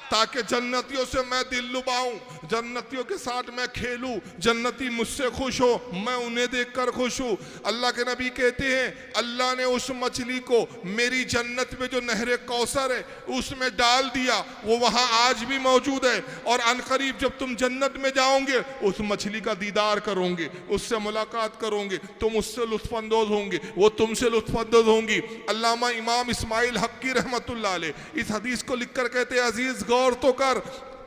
ताकि जन्नतियों से मैं दिल लुभाऊं, जन्नतियों के साथ मैं खेलूं, जन्नती मुझसे खुश हो, मैं उन्हें देखकर खुश हूं। अल्लाह के नबी कहते हैं अल्लाह ने उस मछली को मेरी जन्नत में जो नहरे कौसर है उसमें डाल दिया, वो वहां आज भी मौजूद है। और अनकरीब जब तुम जन्नत में जाओगे उस मछली का दीदार करोगे, उससे मुलाकात करोगे, तुम उससे लुत्फानंदोज होंगे, वो तुमसे लुत्फानंदोज होंगी। अल्लामा इमाम इस्माइल हक्की रहमतुल्लाह अलैह इस हदीस को लिखकर कहते हैं अजीज गौर तो कर,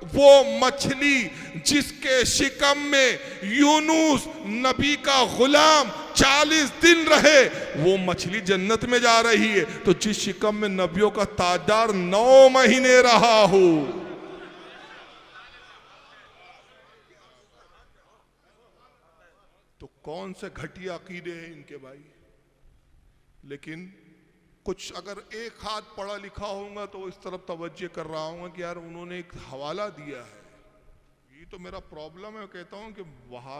वो मछली जिसके शिकम में यूनुस नबी का गुलाम 40 दिन रहे, वो मछली जन्नत में जा रही है, तो जिस शिकम में नबियों का ताजदार 9 महीने रहा हो। तो कौन से घटिया अकीदे हैं इनके भाई। लेकिन कुछ अगर एक हाथ पढ़ा लिखा होगा तो इस तरफ तवज्जो कर रहा हूँ कि यार उन्होंने एक हवाला दिया है, ये तो मेरा प्रॉब्लम है। कहता हूँ कि वहाँ